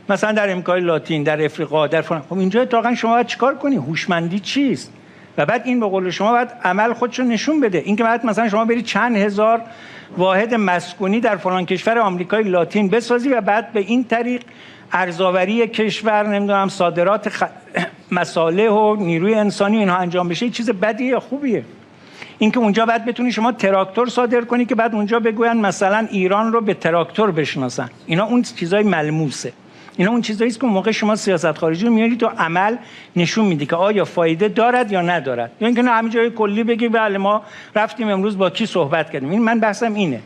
مثلا در امریکای لاتین، در افریقا، در فلان. خب اینجا واقعا شما باید چیکار کنی؟ هوشمندی چیست؟ و بعد این به قول شما باید عمل خودشو نشون بده. این که بعد مثلا شما برید چند هزار واحد مسکونی در فلان کشور آمریکای لاتین بسازی و بعد به این طریق ارزآوری کشور، نمیدونم صادرات مصالح و نیروی انسانی اینها انجام بشه، چیز بدیه یا خوبیه؟ این که اونجا بعد بتونی شما تراکتور صادر کنی که بعد اونجا بگوین مثلا ایران رو به تراکتور بشناسن، اینا اون چیزای ملموسه. اینا اون چیزایی است که موقع شما سیاست خارجی رو میارید و عمل نشون میده که آیا فایده دارد یا ندارد، یا اینکه نه همینجوری کلی بگی بله ما رفتیم امروز با کی صحبت کردیم. این من بحثم اینه،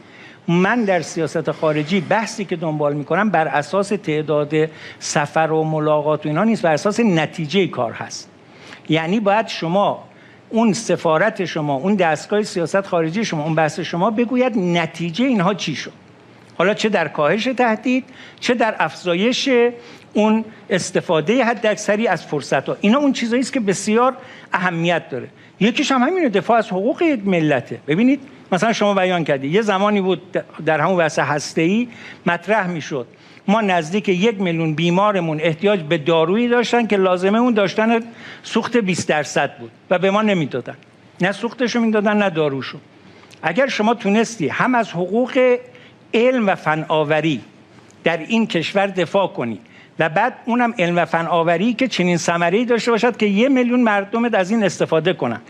من در سیاست خارجی بحثی که دنبال میکنم بر اساس تعداد سفر و ملاقات و اینا نیست، بر اساس نتیجه کار هست. یعنی باید شما اون سفارت شما، اون دستگاه سیاست خارجی شما، اون بحث شما بگوید نتیجه اینها چی شد، حالا چه در کاهش تهدید، چه در افزایش اون استفاده حداکثری از فرصت‌ها. اینا اون چیزایی است که بسیار اهمیت داره. یکیش هم همینه، دفاع از حقوق یک ملته. ببینید مثلا شما بیان کردی یه زمانی بود در همون بحث هسته‌ای مطرح میشد ما نزدیک 1 میلیون بیمارمون احتیاج به دارویی داشتن که لازمه اون داشتن سوخت 20% بود و به ما نمیدادن، نه سوختشو میدادن نه داروشو. اگر شما تونستی هم از حقوق علم و فناوری در این کشور دفاع کنی و بعد اونم علم و فناوری که چنین ثمره‌ای داشته باشد که 1 میلیون مردم از این استفاده کنن،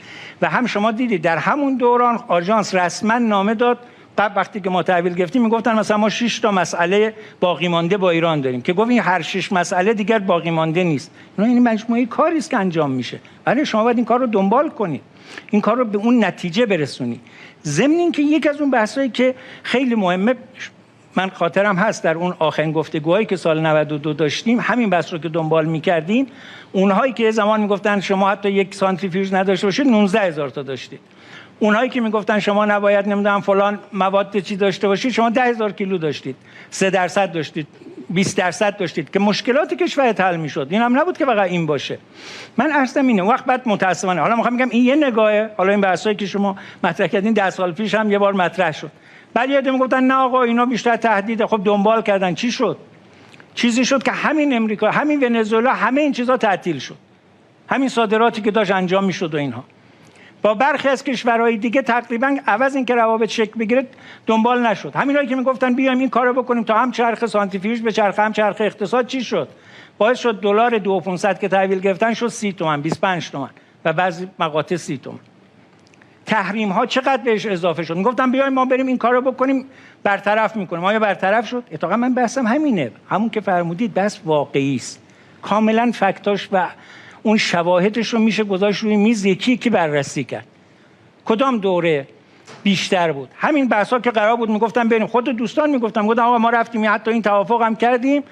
و هم شما دیدید در همون دوران آژانس رسما نامه داد. قبل وقتی که ما تحویل گرفتیم میگفتن مثلا ما 6 تا مسئله باقی مانده با ایران داریم، که گفت این هر 6 مسئله دیگر باقی مانده نیست. این مجموعه کاری است که انجام میشه، ولی شما باید این کار رو دنبال کنید، این کار رو به اون نتیجه برسونید. ضمن اینکه یک از اون بحثایی که خیلی مهمه، من خاطرم هست در اون آخرین گفتگوهایی که سال 92 داشتیم همین بحث رو که دنبال می‌کردیم، اونهایی که زمان میگفتن شما حتی یک سانتریفیوژ نداشته باشید 19000 تا داشتید، اونهایی که میگفتن شما نباید نمیدونم فلان مواد چی داشته باشید شما 10000 کیلو داشتید، 3% داشتید، 20% داشتید، که مشکلات کشور حل میشد. این هم نبود که فقط این باشه. من عرضم اینه وقت بعد متاسفانه، حالا میخوام بگم این یه نگاهه، حالا این بحثایی که شما مطرح کردین 10 سال پیش هم یه بار مطرح شد، بعد یادم میگفتن نه آقا اینا بیشتر تهدیده. خب دنبال کردن چی شد؟ چیزی شد که همین امریکا، همین ونزوئلا، همه این چیزا تعطیل شد، همین صادراتی که داشت انجام میشد و اینها. با برخی از کشورهای دیگه تقریبا عوض این که روابط شکل بگیره دنبال نشد. همینایی که میگفتن بیایم این کارو بکنیم تا هم چرخ سانتریفیوژ به چرخ هم چرخ اقتصاد، چی شد؟ باعث شد دلار 2500 که تحویل گرفتن شد 30 تومن، 25 تومن و بعضی مقاطع 30 تومن. تحریم ها چقدر بهش اضافه شد. میگفتن بیایم ما بریم این کارو بکنیم برطرف میکنیم. آیا برطرف شد؟ اتفاقا من بحثم همینه، همون که فرمودید بحث واقعی است، کاملا فکتاش و اون شواهدش رو میشه گذاشت روی میز، یکی که بررسی کرد. کدام دوره بیشتر بود؟ همین بحثا که قرار بود میگفتن بریم، خود دوستان میگفتن آقا ما رفتیم حتی این توافق هم کردیم،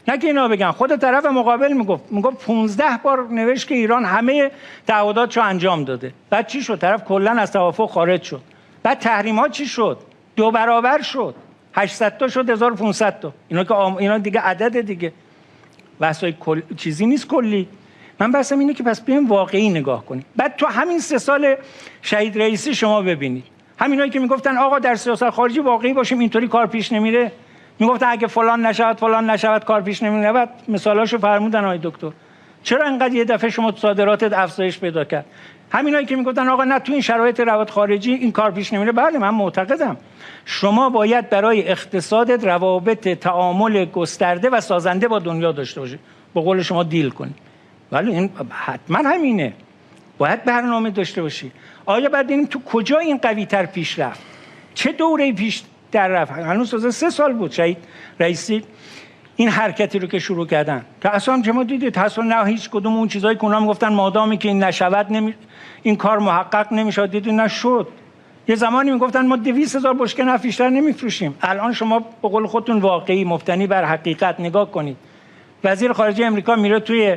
نه که اینا بگن، خود طرف مقابل میگفت 15 بار نوشت که ایران همه تعهداتشو انجام داده. بعد چی شد؟ طرف کلا از توافق خارج شد. بعد تحریم ها چی شد؟ 2 برابر شد، 800 تا شد 1500 تا. اینا دیگه عدد دیگه، بحثای چیزی نیست کلی. من بحثم اینه که پس بیایم واقعی نگاه کنیم. بعد تو همین 3 سال شهید رئیسی شما ببینید، همینایی که میگفتن آقا در سیاست خارجی واقعی باشیم اینطوری کار پیش نمیره، میگفتن اگه فلان نشود کار پیش نمیره. بعد مثالاشو فرمودن آقای دکتر. چرا انقدر یه دفعه شما صادراتت افزایش پیدا کرد؟ همینایی که میگفتن آقا نه تو این شرایط روابط خارجی این کار پیش نمیره. بله من معتقدم شما باید برای اقتصادت روابط تعامل گسترده و سازنده با دنیا داشته باشی، با قول شما دیل کنی. ولی این حتما همینه، باید برنامه داشته باشی. آیا بعد ببینیم تو کجا این قوی تر پیش رفت، چه دوره پیش در رفت؟ هنوز 3 سال بود شهید رئیسی این حرکتی رو که شروع کردن که اصلا شما دیدید اصلا نه هیچ کدوم اون چیزایی که اونا میگفتن مادامی که این نشود این کار محقق نمیشه، دیدید نشد. یه زمانی میگفتن ما 200,000 بشکه نفت بیشتر نمیفروشیم. الان شما به قول خودتون واقعی مبتنی بر حقیقت نگاه کنید، وزیر خارجه امریکا میره توی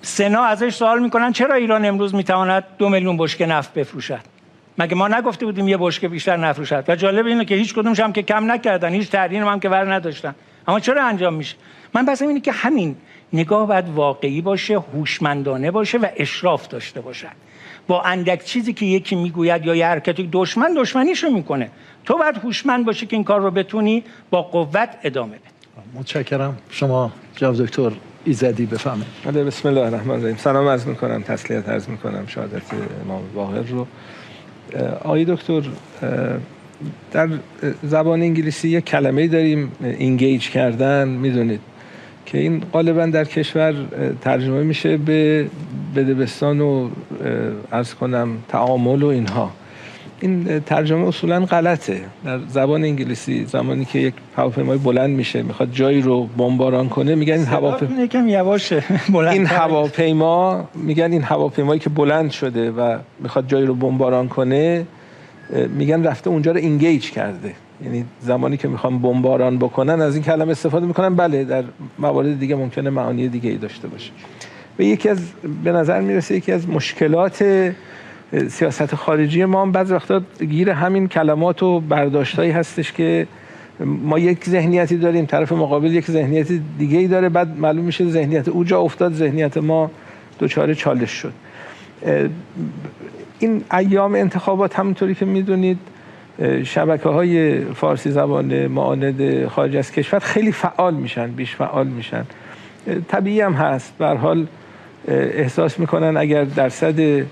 سنا ازش سوال میکنن چرا ایران امروز میتواند 2 میلیون بشکه نفت بفروشد؟ مگه ما نگفته بودیم یه بشکه بیشتر نفروشد؟ و جالب اینه که هیچ کدومش هم که کم نکردن، هیچ تحریم هم که ور نداشتن. اما چرا انجام میشه؟ من بحثم اینه که همین نگاه باید واقعی باشه، هوشمندانه باشه و اشراف داشته باشه. با اندک چیزی که یکی میگوید یا یه حرکتی دشمنیشو میکنه، تو باید هوشمند باشی که این کار رو بتونی با قوت ادامه بدی. متشکرم. شما جناب دکتر ایزدی بفهمید. بسم الله الرحمن الرحیم. سلام عرض میکنم، تسلیت عرض میکنم شهادت امام باقر رو. آقای دکتر، در زبان انگلیسی یک کلمه‌ای داریم انگیج کردن، میدونید که این غالبا در کشور ترجمه میشه به بدبستان و عرض کنم تعامل و اینها. این ترجمه اصولا غلطه. در زبان انگلیسی زمانی که یک هواپیمای بلند میشه میخواد جایی رو بمباران کنه میگن این هواپیما یکم یواشه این هواپیما، میگن این هواپیمایی که بلند شده و میخواد جایی رو بمباران کنه میگن رفته اونجا رو اینگیج کرده، یعنی زمانی که میخوان بمباران بکنن از این کلمه استفاده میکنن. بله در موارد دیگه ممکنه معانی دیگه ای داشته باشه. و به نظر میرسه یکی از مشکلات سیاست خارجی ما هم بعضی وقتا گیر همین کلمات و برداشتایی هستش که ما یک ذهنیتی داریم، طرف مقابل یک ذهنیت دیگه ای داره، بعد معلوم میشه ذهنیت او جا افتاد، ذهنیت ما دچار چالش شد. این ایام انتخابات همونطوری که میدونید شبکه‌های فارسی زبان معاند خارج از کشور خیلی فعال میشن، بیش فعال میشن. طبیعی هم هست، به هر حال احساس میکنن اگر درصد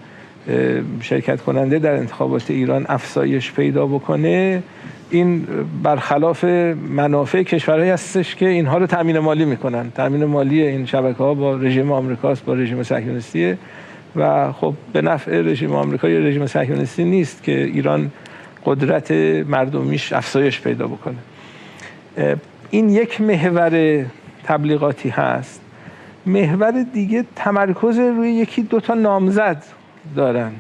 شرکت کننده در انتخابات ایران افزایش پیدا بکنه، این برخلاف منافع کشورهایی هستش که اینها رو تامین مالی میکنن. تامین مالی این شبکه‌ها با رژیم آمریکاست، با رژیم صهیونیستیه و خب به نفع رژیم آمریکا یا رژیم صهیونیستی نیست که ایران قدرت مردمیش افزایش پیدا بکنه. این یک محور تبلیغاتی هست. محور دیگه تمرکز روی یکی دو تا نامزد دارن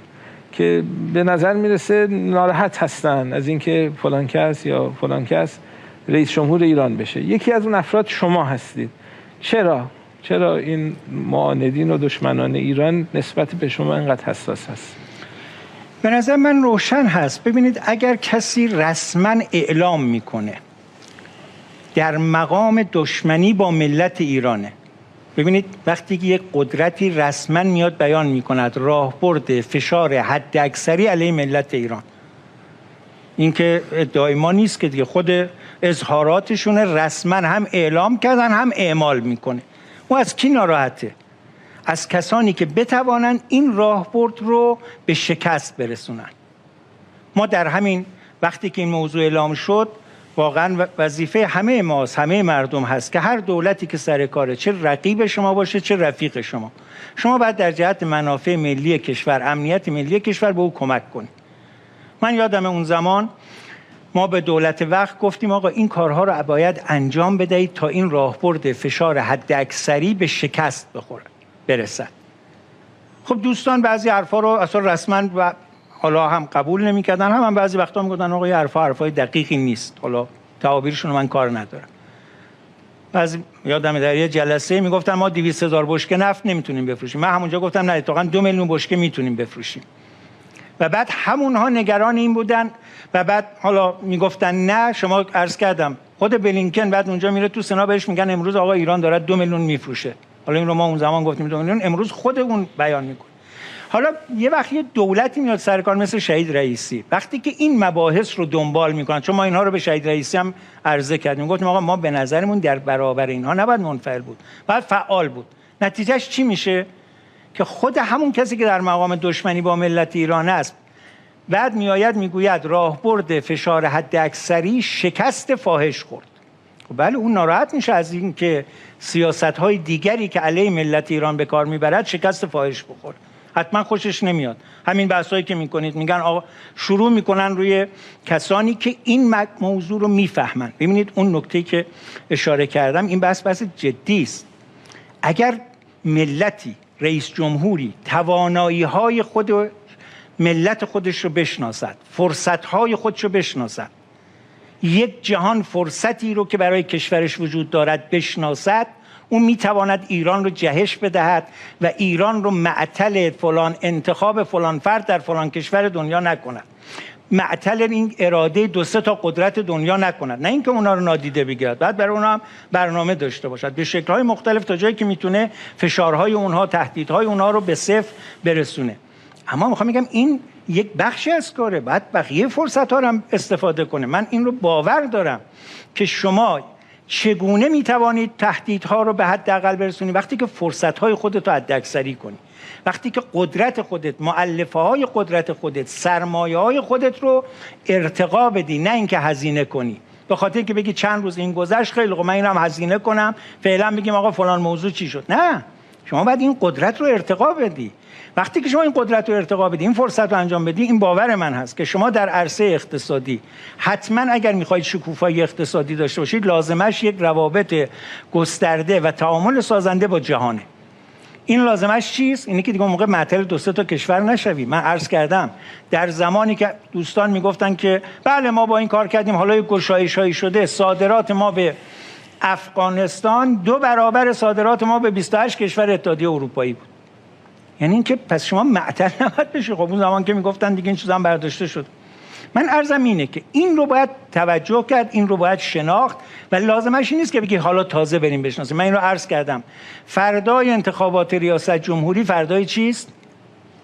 که به نظر میرسه ناراحت هستن از اینکه فلان کس یا فلان کس رئیس جمهور ایران بشه. یکی از اون افراد شما هستید. چرا این معاندین و دشمنان ایران نسبت به شما اینقدر حساس هست؟ به نظر من روشن هست. ببینید اگر کسی رسما اعلام میکنه در مقام دشمنی با ملت ایرانه، ببینید وقتی که یک قدرتی رسما میاد بیان میکند راهبرد فشار حد اکثری علیه ملت ایران، این که ادعای ما نیست که دیگه، خود اظهاراتشون رسما هم اعلام کردن هم اعمال میکنه. و از کی ناراحته؟ از کسانی که بتوانند این راهبرد رو به شکست برسونن. ما در همین وقتی که این موضوع اعلام شد، واقعا وظیفه همه ماست، همه مردم هست که هر دولتی که سر کاره، چه رقیب شما باشه چه رفیق شما باید در جهت منافع ملی کشور، امنیت ملی کشور به او کمک کنید. من یادم اون زمان ما به دولت وقت گفتیم آقا این کارها رو باید انجام بدهید تا این راهبرد فشار حد اکثری به شکست برسد. خب دوستان بعضی حرفا رو اصلا رسما و حالا هم قبول نمی‌کردن، هم بعضی وقتا میگفتن آقا این حرفای دقیقی نیست. حالا تعابیرشون من کار ندارم. بعضی یادم در یه جلسه میگفتن ما 200,000 بشکه نفت نمیتونیم بفروشیم. من همونجا گفتم نه، اتفاقا 2 میلیون بشکه میتونیم بفروشیم. و بعد همونها نگران این بودن و بعد حالا میگفتن نه، شما عرض کردم خود بلینکن بعد اونجا میره تو سنا بهش میگن امروز آقا ایران داره 2 میلیون میفروشه. حالا این رو ما اون زمان گفتیم 2 میلیون، امروز خود اون بیان میکنه. حالا یه وقت یه دولتی میاد سر کار مثل شهید رئیسی، وقتی که این مباحث رو دنبال میکنن، چون ما اینها رو به شهید رئیسی هم عرضه کردیم، گفتیم آقا ما به نظرمون در برابر اینها نباید منفعل بود، باید فعال بود. نتیجهش چی میشه؟ که خود همون کسی که در مقام دشمنی با ملت ایران است بعد میآید میگوید راهبرد فشار حد اکثری شکست فاحش خورد. بله اون ناراحت میشه از این که سیاست‌های دیگری که علیه ملت ایران به کار میبرد شکست فاحش بخوره. حتما خوشش نمیاد. همین بحثایی که میکنید میگن آقا شروع میکنن روی کسانی که این موضوع رو میفهمن. ببینید اون نکته‌ای که اشاره کردم این بحث جدی است. اگر ملتی، رئیس جمهوری توانایی‌های خود ملت خودش رو بشناسد، فرصت‌های خودش رو بشناسد، یک جهان فرصتی رو که برای کشورش وجود دارد بشناسد، اون میتواند ایران رو جهش بدهد و ایران رو معطل فلان انتخاب فلان فرد در فلان کشور دنیا نکند، معطل این اراده 2-3 تا قدرت دنیا نکند، نه اینکه اونا رو نادیده بگیرد. بعد برای اونها هم برنامه داشته باشد به شکل‌های مختلف تا جایی که میتونه فشارهای اونها، تهدیدهای اونها رو به صفر برسونه. اما میخوام بگم این یک بخشی از کاره، بعد بقیه فرصت‌ها رو هم استفاده کنه. من این رو باور دارم که شما چگونه میتوانید تهدیدها رو به حداقل برسونید وقتی که فرصت‌های خودت رو حداکثری کنی، وقتی که قدرت خودت، مؤلفه‌های قدرت خودت، سرمایه‌های خودت رو ارتقا بدی، نه اینکه هزینه کنی. به خاطر اینکه بگی چند روز این گذشت خیلی خوب من اینم هزینه کنم، فعلا بگیم آقا فلان موضوع چی شد. نه، شما باید این قدرت رو ارتقا بدی. وقتی که شما این قدرت رو ارتقا بدی، این فرصت رو انجام بدی، این باور من هست که شما در عرصه اقتصادی حتما اگر میخواید شکوفایی اقتصادی داشته باشید، لازمش یک روابط گسترده و تعامل سازنده با جهانه. این لازمش چیست؟ اینی که دیگه موقع معطل دو سه تا کشور نشویم. من عرض کردم در زمانی که دوستان میگفتن که بله ما با این کار کردیم، حالا یک گشایش‌هایی شده، صادرات ما به افغانستان 2 برابر صادرات ما به 28 کشور اتحادیه اروپایی بود. یعنی اینکه پس شما معطل نباید بشی. خب اون زمان که میگفتن دیگه این چیزا هم برداشته شد. من عرضم اینه که این رو باید توجه کرد، این رو باید شناخت و لازمش این نیست که بگی حالا تازه بریم بشناسیم. من این رو عرض کردم. فردای انتخابات ریاست جمهوری فردای چیست؟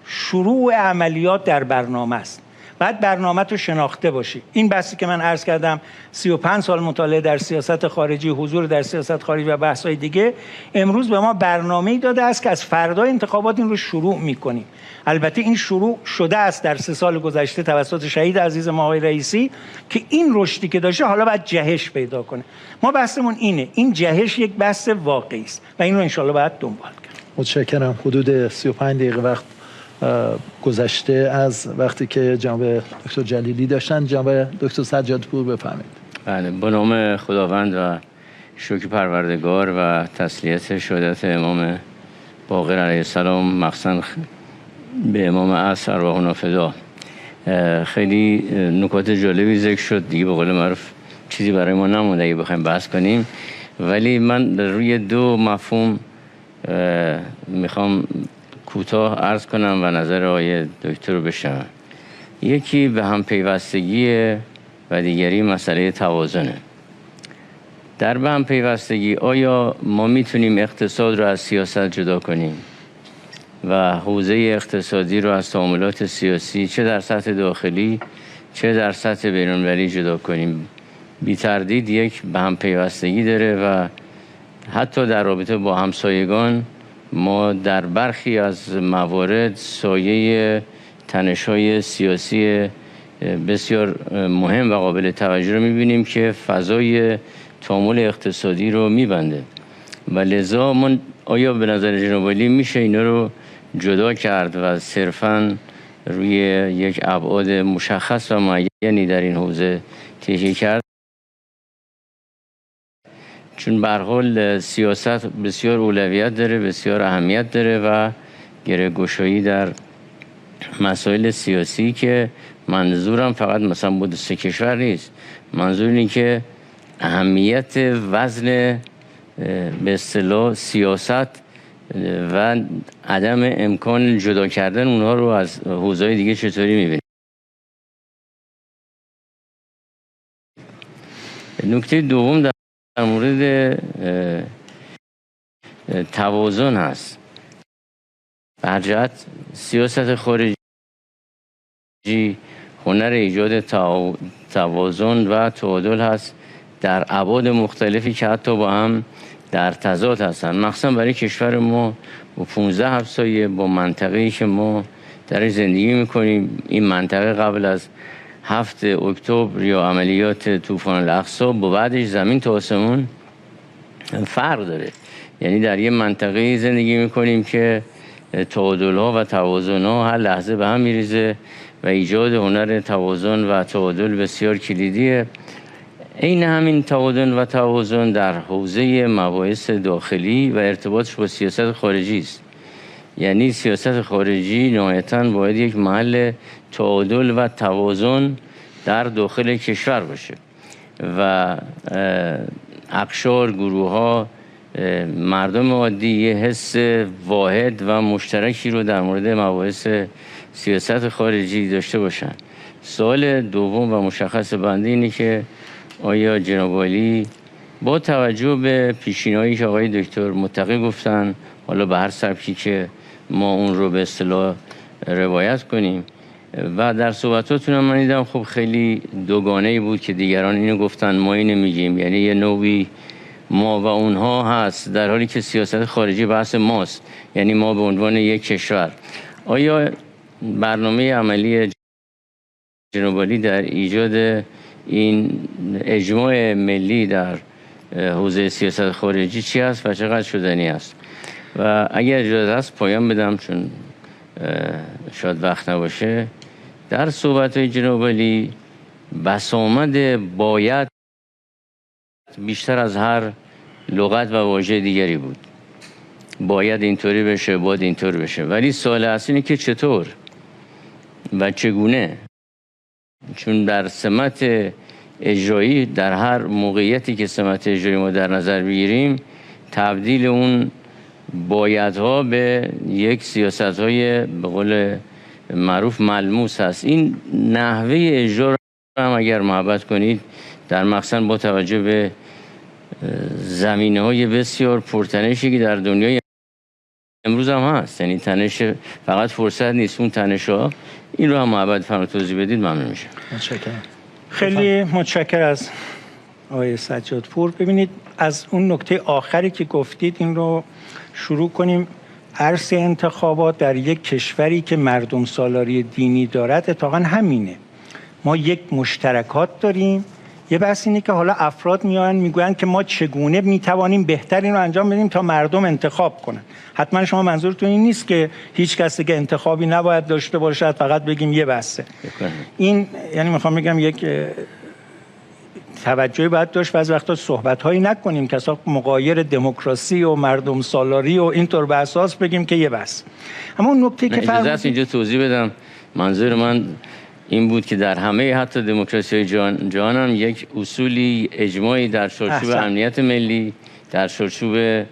شروع عملیات در برنامه است. بعد برنامه تو شناخته باشی. این بحثی که من عرض کردم 35 سال مطالعه در سیاست خارجی، حضور در سیاست خارجی و بحث‌های دیگه، امروز به ما برنامه‌ای داده است که از فردای انتخابات این رو شروع می‌کنیم. البته این شروع شده است در 3 سال گذشته توسط شهید عزیز ما آقای رئیسی که این رشدی که داشته حالا باید جهش پیدا کنه. ما بحثمون اینه، این جهش یک بحث واقعی است و این رو انشالله باید دنبال کرد. متشکرم. حدود 35 دقیقه وقت گذشته از وقتی که جناب دکتر جلیلی داشتن. جناب دکتر سجادپور بفرمایید. بله، به نام خداوند و شکر پروردگار و تسلیت شهادت امام باقر علیه السلام، مخصوصا به امام عصر ارواحنا فدا. خیلی نکات جالبی ذکر شد دیگه، به قول معروف چیزی برای ما نمونده اگه بخوایم بحث کنیم، ولی من روی 2 مفهوم میخوام کوتاه عرض کنم و نظر آقای دکتر رو بشنوم. یکی به هم پیوستگی و دیگری مسئله توازنه. در به هم پیوستگی، آیا ما میتونیم اقتصاد رو از سیاست جدا کنیم و حوزه اقتصادی رو از تعاملات سیاسی چه در سطح داخلی چه در سطح بین‌المللی جدا کنیم؟ بی تردید یک به هم پیوستگی داره و حتی در رابطه با همسایگان ما در برخی از موارد سایه تنش‌های سیاسی بسیار مهم و قابل توجه رو می‌بینیم که فضای تعامل اقتصادی رو می‌بنده و لذا من آیا به نظر جناب عالی میشه اینا رو جدا کرد و صرفاً روی یک ابعاد مشخص و معینی در این حوزه تشریح کرد؟ چون به هر حال سیاست بسیار اولویت داره، بسیار اهمیت داره و گره‌گشایی در مسائل سیاسی که منظورم فقط مثلا بود 3 کشور نیست. منظور اینه که اهمیت وزن به اصطلاح سیاست و عدم امکان جدا کردن اونها رو از حوزه‌های دیگه چطوری می‌بینید؟ نکته دوم در مورد توازن هست. به جهت سیاست خارجی هنر ایجاد توازن و تعادل هست در ابعاد مختلفی که حتی با هم در تضاد هستن، مخصوصا برای کشور ما با 15 همسایه، با منطقه‌ای که ما درش زندگی میکنیم. این منطقه قبل از 7 اکتبر یا عملیات طوفان الاقصی با بعدش زمین تا آسمون فرق داره. یعنی در یه منطقه زندگی میکنیم که تعادل‌ها و توازن‌ها هر لحظه به هم میریزه و ایجاد هنر توازن و تعادل بسیار کلیدیه. این همین تعادل و توازن در حوزه مباحث داخلی و ارتباطش با سیاست خارجی است. یعنی سیاست خارجی نهایتاً باید یک محل تعادل و توازن در داخل کشور باشه و اقشار، گروه‌ها، مردم عادی یه حس واحد و مشترکی رو در مورد مباحث سیاست خارجی داشته باشن. سوال دوم و مشخص بنده اینه که آیا جناب عالی با توجه به پیشینه‌هایی که آقای دکتر متقی گفتن، حالا به هر سبکی که ما اون رو به اصطلاح روایت کنیم و در صحبتاتون هم من دیدم خب خیلی دوگانه‌ای بود که دیگران اینو گفتن ما اینو میگیم، یعنی یه نوعی ما و اونها هست، در حالی که سیاست خارجی بحث ماست، یعنی ما به عنوان یک کشور. آیا برنامه عملی جناب عالی در ایجاد این اجماع ملی در حوزه سیاست خارجی چی است و چقدر شدنی است؟ و اگر اجازه هست پایان بدم چون شاید وقت نباشه. در صحبت‌های جناب عالی بسامد باید بیشتر از هر لغت و واژه دیگری بود. باید اینطوری بشه، باید اینطوری بشه، ولی سوال اصلی اینه که چطور و چگونه. چون در سمت اجرایی، در هر موقعیتی که سمت اجرایی ما در نظر بگیریم، تبدیل اون بایدها به یک سیاست‌های به قول معروف ملموس هست. این نحوه اجرا هم اگر محبت کنید، در مخصوصا با توجه به زمینه‌های بسیار پرتنشی که در دنیای امروز هم هست، یعنی تنش فقط فرصت نیست، اون تنش‌ها، این رو هم محبت فرمایید توضیح بدید، ممنون میشه. متشکرم. خیلی متشکر از آقای سجادپور. ببینید از اون نکته آخری که گفتید این رو شروع کنیم. عرصه انتخابات در یک کشوری که مردم سالاری دینی دارد اتفاقا همینه. ما یک مشترکات داریم. یه بحث اینه که حالا افراد میان میگوین که ما چگونه میتوانیم بهتر این رو انجام بدیم تا مردم انتخاب کنن. حتما شما منظورتون این نیست که هیچ کسی که انتخابی نباید داشته باشد، فقط بگیم یه بحثه. این یعنی میخوام بگم یک توجهی باید داشت بعضی وقتا صحبت‌هایی نکنیم که اصلا مغایر دموکراسی و مردم سالاری و اینطور به اساس بگیم که یه بحث. اما اون نکته که اجازه است اینجا توضیح بدم. منظور من این بود که در همه حتی دموکراسی جهان هم یک اصولی اجماعی در چارچوب امنیت ملی، در چارچوب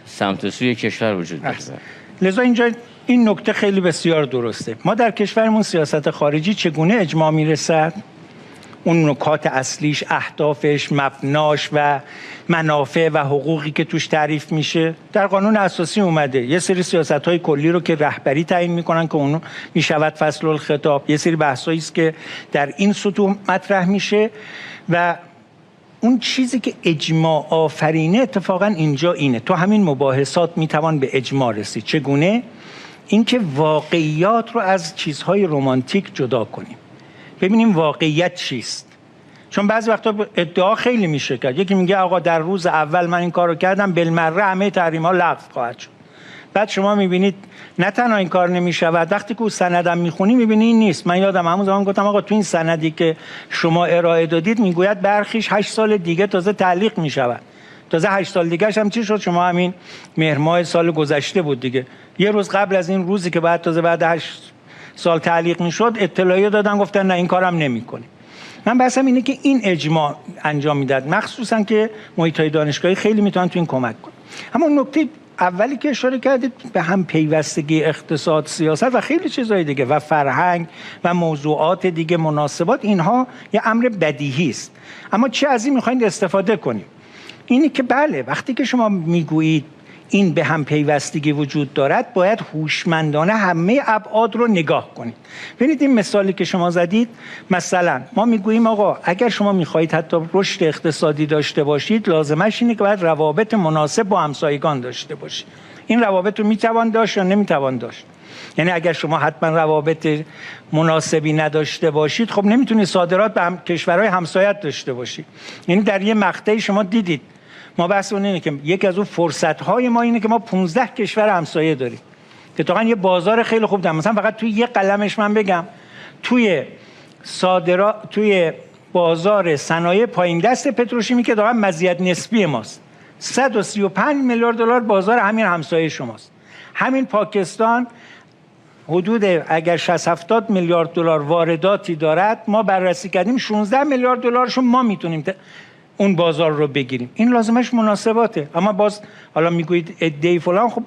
سمت و سوی کشور وجود دارد. لذا اینجا این نکته خیلی بسیار درسته. ما در کشورمون سیاست خارجی چگونه اجماع میرسد؟ اون نکات اصلیش، اهدافش، مبناش و منافع و حقوقی که توش تعریف میشه در قانون اساسی اومده. یه سری سیاست‌های کلی رو که رهبری تعیین میکنن که اون میشود فصل الخطاب. یه سری بحثایی است که در این سطوح مطرح میشه و اون چیزی که اجماع آفرینه اتفاقا اینجا اینه. تو همین مباحثات میتوان به اجماع رسید. چگونه؟ اینکه واقعیات رو از چیزهای رمانتیک جدا کنیم. ببینیم واقعیت چیست. چون بعضی وقتا ادعا خیلی میشه کرد. یکی میگه آقا در روز اول من این کارو کردم، بالمره همه تحریم‌ها لغو خواهد شد. بعد شما میبینید نه تنها این کار نمیشود، وقتی که سندم میخونی میبینی این نیست. من یادم همون زمان گفتم آقا تو این سندی که شما ارائه دادید میگوید برخیش 8 سال دیگه تازه تعلیق میشود. تازه 8 سال دیگه‌ش هم چی شد؟ شما همین مهر ماه سال گذشته بود دیگه. یه روز قبل از این روزی که بعد تازه بعد 8 سال تعلیق میشد اطلاعیه دادن، گفتن نه این کارم نمی‌کنیم. من بحثم اینه که این اجماع انجام میداد، مخصوصا که محیط‌های دانشگاهی خیلی میتونن تو این کمک کنن. اما نکته اولی که اشاره کردید به هم پیوستگی اقتصاد، سیاست و خیلی چیزهای دیگه و فرهنگ و موضوعات دیگه، مناسبات، اینها یه امر بدیهی است. اما چه از این می‌خواید استفاده کنیم؟ اینی که بله وقتی که شما میگویید این به هم پیوستگی وجود دارد، باید هوشمندانه همه ابعاد رو نگاه کنید. ببینید این مثالی که شما زدید، مثلا ما میگوییم آقا اگر شما میخواهید حتی رشد اقتصادی داشته باشید، لازمش اینه که باید روابط مناسب با همسایگان داشته باشید. این روابط رو میتوان داشت یا نمیتوان داشت؟ یعنی اگر شما حتما روابط مناسبی نداشته باشید، خب نمیتونید صادرات به کشورهای همسایت داشته باشید. یعنی در یه مقطعی شما دیدید، ما بحث اون اینه که یکی از اون فرصت‌های ما اینه که ما 15 کشور همسایه داریم که واقعا یه بازار خیلی خوب دارن. مثلا فقط توی یه قلمش من بگم، توی توی بازار صنایع پایین دست پتروشیمی که واقعا مزیت نسبی ماست، 135 میلیارد دلار بازار همین همسایه شماست. همین پاکستان حدود اگر 60-70 میلیارد دلار وارداتی دارد، ما بررسی کردیم 16 میلیارد دلارشون ما میتونیم اون بازار رو بگیریم. این لازمش مناسباته. اما باز حالا میگویید ادعای فلان، خب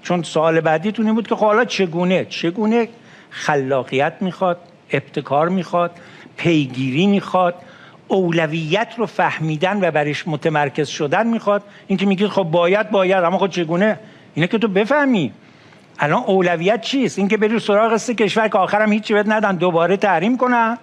چون سوال بعدیتون این بود که حالا چگونه خلاقیت میخواد، ابتکار میخواد، پیگیری میخواد، اولویت رو فهمیدن و برش متمرکز شدن میخواد. این که میگید خب باید، اما خب چگونه؟ اینه که تو بفهمی الان اولویت چیست. این که بری سراغ 3 کشور که آخرم هیچی بهت ندن دوباره تحریم کنن،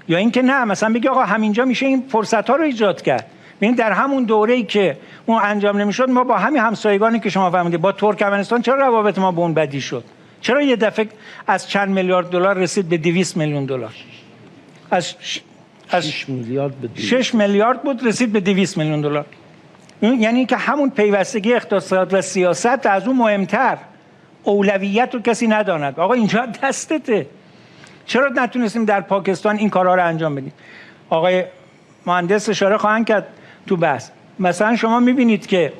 یا اینکه نه مثلا بگی آقا همینجا میشه این فرصت ها رو ایجاد کرد. ببین در همون دوره‌ای که اون انجام نمیشد، ما با همین همسایگانی که شما فهمیدید، با ترکمنستان چرا روابط ما به اون بدی شد؟ چرا یه دفعه از چند میلیارد دلار رسید به 200 میلیون دلار؟ از 6 میلیارد بود رسید به 200 میلیون دلار. یعنی که همون پیوستگی اقتصاد و سیاست از اون مهمتر، اولویت رو کسی نداند. آقا اینجا دستته. چرا نتونستیم در پاکستان این کارها رو انجام بدیم؟ آقای مهندس اشاره خواهند کرد تو بحث. مثلا شما میبینید که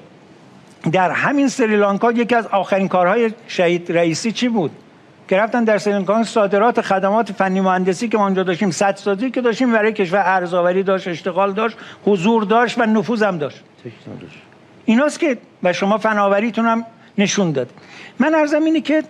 در همین سریلانکا یکی از آخرین کارهای شهید رئیسی چی بود؟ که رفتن در سریلانکا صادرات خدمات فنی مهندسی که ما اونجا داشتیم، سدسازی که داشتیم برای کشور ارزآوری داشت، اشتغال داشت، حضور داشت و نفوذ هم داشت. ایناست که و شما فناوریتون هم نشون داد. من عرضم اینه که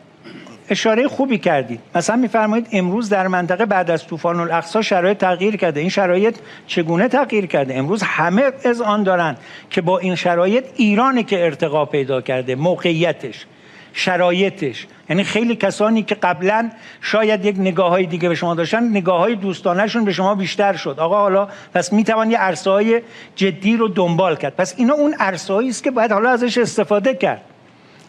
اشاره خوبی کردید. مثلا میفرمایید امروز در منطقه بعد از طوفان الاقصی شرایط تغییر کرده. این شرایط چگونه تغییر کرده؟ امروز همه اذعان دارن که با این شرایط ایرانه که ارتقا پیدا کرده، موقعیتش، شرایطش. یعنی خیلی کسانی که قبلا شاید یک نگاه‌های دیگه به شما داشتن، نگاه‌های دوستانه‌شون به شما بیشتر شد. آقا حالا پس میتوان یه عرصه‌های جدی رو دنبال کرد. پس اینا اون عرصه‌هایی است که باید حالا ازش استفاده کرد.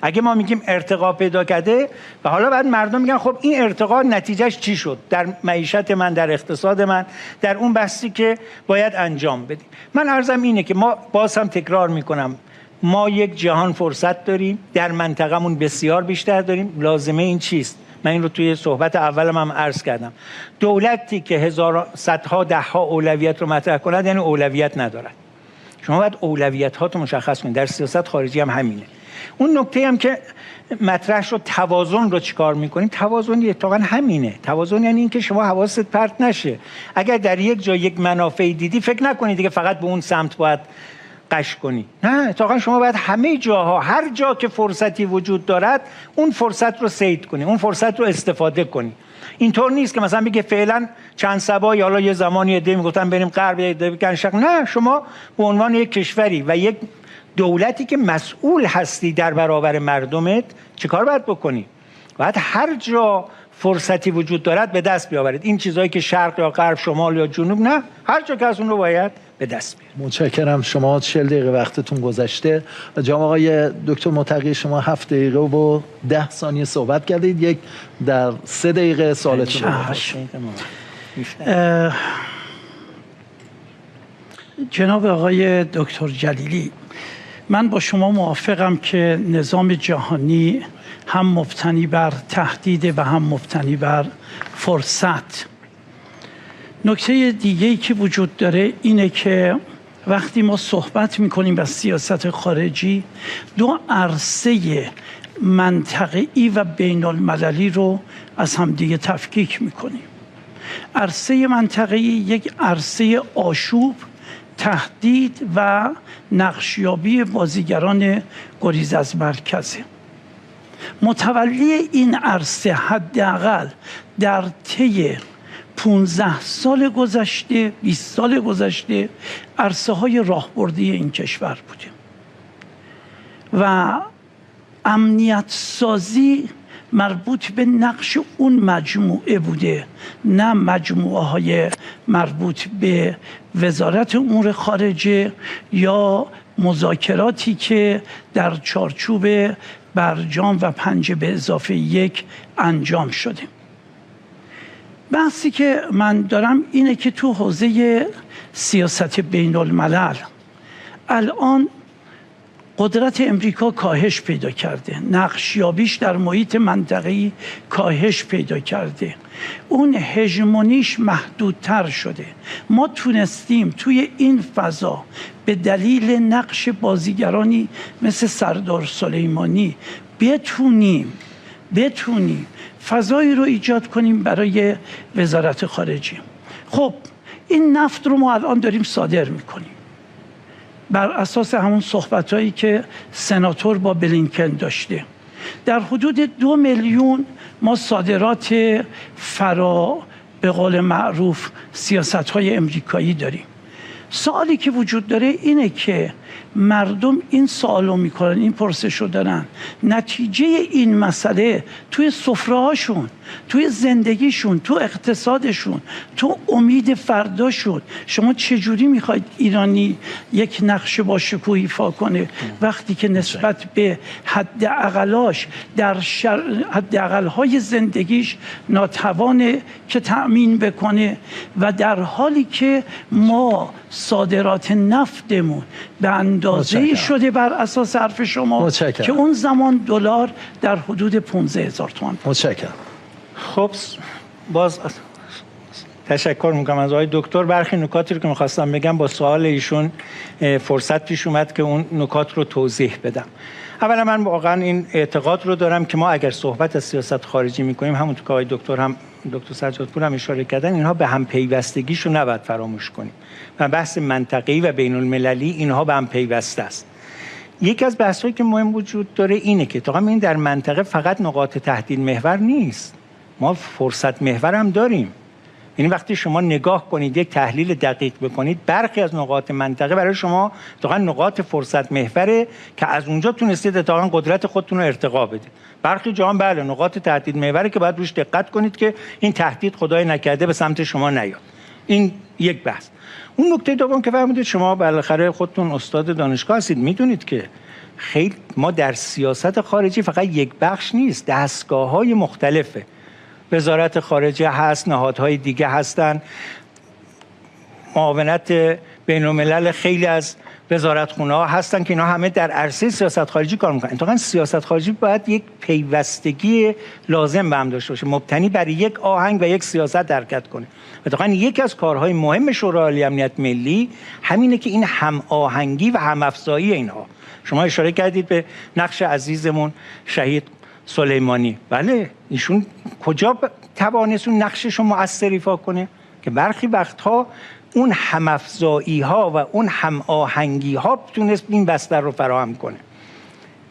اگه ما میگیم ارتقا پیدا کرده و حالا بعد مردم میگن خب این ارتقا نتیجهش چی شد در معیشت من، در اقتصاد من، در اون بحثی که باید انجام بدیم. من عرضم اینه که ما باز هم تکرار میکنم، ما یک جهان فرصت داریم، در منطقمون بسیار بیشتر داریم. لازمه این چیست؟ من این رو توی صحبت اولم هم عرض کردم. دولتی که صدها دهها اولویت رو مطرح کند یعنی اولویت ندارد. شما باید اولویت هاتو مشخص کنید. در سیاست خارجی هم همینه. اون نکته هم که مطرح شد، توازن رو چیکار میکنیم؟ توازن اتفاقا همینه. توازن یعنی این که شما حواست پرت نشه. اگر در یک جا یک منافعی دیدی، فکر نکنید دیگه فقط به اون سمت باید قش کنی. نه، اتفاقا شما باید همه جاها، هر جا که فرصتی وجود دارد اون فرصت رو صید کنی، اون فرصت رو استفاده کنی. اینطور نیست که مثلا بگه فعلا چند سبایی، حالا یه زمانی عده میگفتن بریم غرب، عده میگن شرق. نه، شما به عنوان یک کشوری و یک دولتی که مسئول هستی در برابر مردمت چه کار باید بکنی؟ باید هر جا فرصتی وجود دارد به دست بیاورید. این چیزایی که شرق یا غرب، شمال یا جنوب، نه، هر جا که از اون رو باید به دست بیارید. متشکرم. شما 40 دقیقه وقتتون گذشته. جناب آقای دکتر متقی، شما 7 دقیقه و 10 ثانیه صحبت کردید. یک در 3 دقیقه سوالتون رو جناب آقای دکتر جلیلی، من با شما موافقم که نظام جهانی هم مبتنی بر تهدید و هم مبتنی بر فرصت. نکته دیگه‌ای که وجود داره اینه که وقتی ما صحبت می‌کنیم از سیاست خارجی، دو عرصه منطقه‌ای و بین‌المللی رو از همدیگه تفکیک می‌کنیم. عرصه منطقه‌ای یک عرصه آشوب، تهدید و نقشیابی بازیگران گریز از مرکزه. متولی این عرصه حداقل در طی 15 سال گذشته، 20 سال گذشته عرصه های راهبردی این کشور بوده و امنیت سازی مربوط به نقش اون مجموعه بوده، نه مجموعه های مربوط به وزارت امور خارجه یا مذاکراتی که در چارچوب برجام و 5+1 انجام شده. بحثی که من دارم اینه که تو حوزه سیاست بین الملل الان قدرت امریکا کاهش پیدا کرده، نقشیابیش در محیط منطقه‌ای کاهش پیدا کرده، اون هژمونیش محدودتر شده. ما تونستیم توی این فضا به دلیل نقش بازیگرانی مثل سردار سلیمانی بتونیم فضایی رو ایجاد کنیم برای وزارت خارجه. خب این نفت رو ما الان داریم صادر میکنیم بر اساس همون صحبتایی که سناتور با بلینکن داشته. در حدود 2 میلیون ما صادرات به قول معروف سیاست‌های امریکایی داریم. سوالی که وجود داره اینه که مردم این سوالو میکنن، این پرسشو دارن، نتیجه این مسئله توی سفره‌هاشون، توی زندگیشون، تو اقتصادشون، تو امید فرداشون. شما چجوری میخواید ایرانی یک نقش با شکوه ایفا کنه وقتی که نسبت به حداقلاش در حداقل‌های زندگیش ناتوانه که تأمین بکنه و در حالی که ما صادرات نفتمون به اندازه‌ای شده بر اساس حرف شما که اون زمان دلار در حدود 15,000 تومان. متشکرم. خب باز تشکر میکنم از آقای دکتر. برخی نکاتی رو که میخواستم بگم با سوال ایشون فرصت پیش اومد که اون نکات رو توضیح بدم. اولا من واقعا این اعتقاد رو دارم که ما اگر صحبت از سیاست خارجی میکنیم، همونطور که آقای دکتر سجادپور هم اشاره کردن، اینها به هم پیوستگیشو نباید فراموش کنیم و بحث منطقه‌ای و بین المللی اینها به هم پیوسته است. یکی از بحث‌هایی که مهم وجود داره اینه که تا این در منطقه فقط نقاط تهدید محور نیست، ما فرصت محور هم داریم. یعنی وقتی شما نگاه کنید، یک تحلیل دقیق بکنید، برخی از نقاط منطقه برای شما اتفاقا نقاط فرصت محوره که از اونجا تونستید اتفاقا قدرت خودتون رو ارتقا بدید. برخی جا هم بله نقاط تهدید محوره که باید روش دقت کنید که این تهدید خدای نکرده به سمت شما نیاد. این یک بحث. اون نکته دوم که فرمودید، شما بالاخره خودتون استاد دانشگاه هستید، میدونید که خیلی ما در سیاست خارجی فقط یک بخش نیست، دستگاه‌های مختلفه. وزارت خارجه هست، نهادهای دیگه هستن، معاونت بین الملل، خیلی از وزارتخونه ها هستن که اینا همه در عرصه سیاست خارجی کار میکنن. اتفاقا سیاست خارجی باید یک پیوستگی لازم به هم داشته باشه، مبتنی بر یک آهنگ و یک سیاست حرکت کنه. اتفاقا یکی از کارهای مهم شورای عالی امنیت ملی همینه که این هم آهنگی و هم افزایی اینها. شما اشاره کردید به نقش عزیزمون شهید سلیمانی. بله، ایشون کجا توانست اون نقشش رو مؤثر ایفا کنه که برخی وقتها اون همافزایی ها و اون هم آهنگی ها تونست این بستر رو فراهم کنه.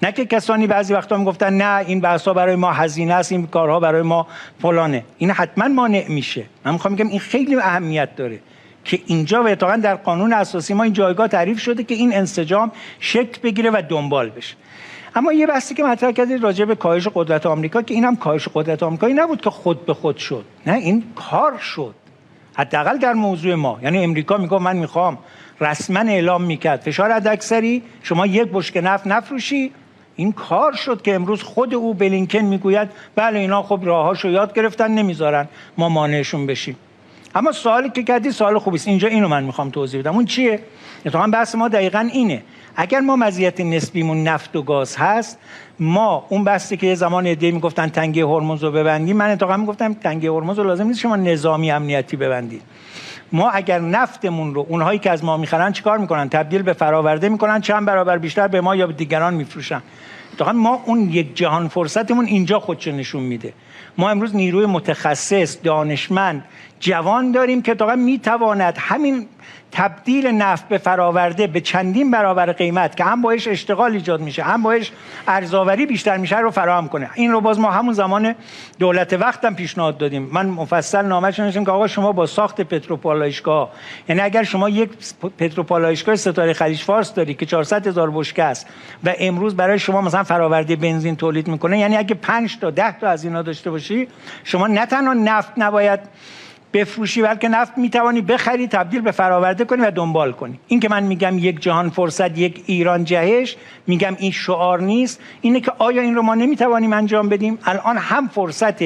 نه که کسانی بعضی وقتا میگفتن نه این بحثا برای ما هزینه است، این کارها برای ما فلانه. این حتما مانع میشه. من میخوام بگم این خیلی اهمیت داره که اینجا و اتفاقا در قانون اساسی ما این جایگاه تعریف شده که این انسجام شکل بگیره و دنبال بشه. اما یه بحثی که مطرح کردید راجع به کاهش قدرت آمریکا، که اینم کاهش قدرت آمریکایی نبود که خود به خود شد، نه این کار شد. حداقل در موضوع ما، یعنی امریکا میگه من میخوام رسما اعلام میکرد فشار حداکثری، شما یک بشکه نفت نفروشی. این کار شد که امروز خود او بلینکن میگوید بله اینا خب راهاشو یاد گرفتن، نمیذارن ما مانعشون بشیم. اما سوالی که کردی سوال خوبی است. اینجا اینو من میخوام توضیح بدم. اون چیه؟ اتفاقا بحث ما دقیقاً اینه. اگر ما مزیت نسبیمون نفت و گاز هست، ما اون بحثی که یه زمان عده‌ای میگفتن تنگه هرمز رو ببندیم، من اتفاقا میگفتم تنگه هرمز رو لازم نیست شما نظامی امنیتی ببندید. ما اگر نفتمون رو اونهایی که از ما میخرن چیکار میکنن؟ تبدیل به فراورده میکنن، چند برابر بیشتر به ما یا به دیگران میفروشن. اتفاقا ما اون یک جهان فرصتمون اینجا خودشو نشون میده. ما امروز نیروی متخصص، دانشمند، جوان داریم که اتفاقا میتواند همین تبدیل نفت به فراورده به چندین برابر قیمت که هم باعث اشتغال ایجاد میشه، هم باعث ارزآوری بیشتر میشه رو فراهم کنه. این رو باز ما همون زمان دولت وقتم پیشنهاد دادیم. من مفصل نامه‌اش نوشتم که آقا شما با ساخت پتروپالایشگاه، یعنی اگر شما یک پتروپالایشگاه ستاره خلیج فارس داری که 400,000 بشکه است و امروز برای شما مثلا فراورده بنزین تولید میکنه، یعنی اگه 5 تا 10 تا از اینا داشته باشی، شما نه تنها نفت نباید بفروشی بلکه نفت میتوانی بخری، تبدیل به فراورده کنی و دنبال کنی. این که من میگم یک جهان فرصت، یک ایران جهش، میگم این شعار نیست، اینه که آیا این رو ما نمیتوانیم انجام بدیم؟ الان هم فرصت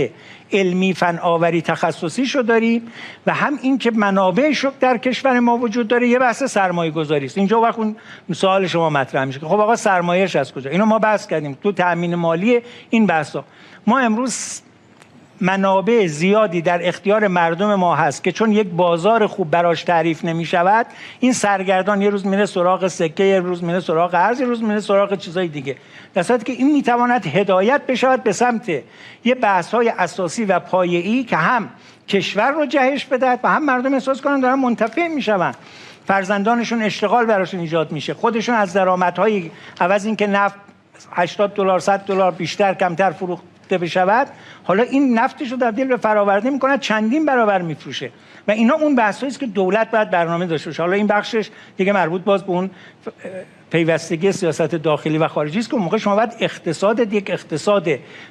علمی، فن آوری، تخصصی شو داریم و هم این که منابعش در کشور ما وجود داره. یه بحث سرمایه گذاری است. اینجا وقت اون سوال شما مطرح میشه که خب آقا سرمایه‌اش از کجا؟ اینو ما بحث کردیم تو تامین مالی این بحثا. ما امروز منابع زیادی در اختیار مردم ما هست که چون یک بازار خوب براش تعریف نمی شود، این سرگردان یه روز میره سراغ سکه، یه روز میره سراغ ارز، یه روز میره سراغ چیزای دیگه. در صورتی که این میتواند هدایت بشود به سمت یه بحث‌های اساسی و پایه‌ای که هم کشور رو جهش بدهد و هم مردم احساس کنن دارن منتفع میشون، فرزندانشون اشتغال براشون ایجاد میشه، خودشون از درآمدهای عوض اینکه نفت $80 $100 بیشتر کمتر فروخت بشود، حالا این نفتش رو تبدیل به فراورده میکنه، چندین برابر میفروشه. و اینا اون بحثایی است که دولت باید برنامه داشته باشه. حالا این بخشش دیگه مربوط باز به اون پیوستگی سیاست داخلی و خارجی است که اون موقع شما باید اقتصاد یک اقتصاد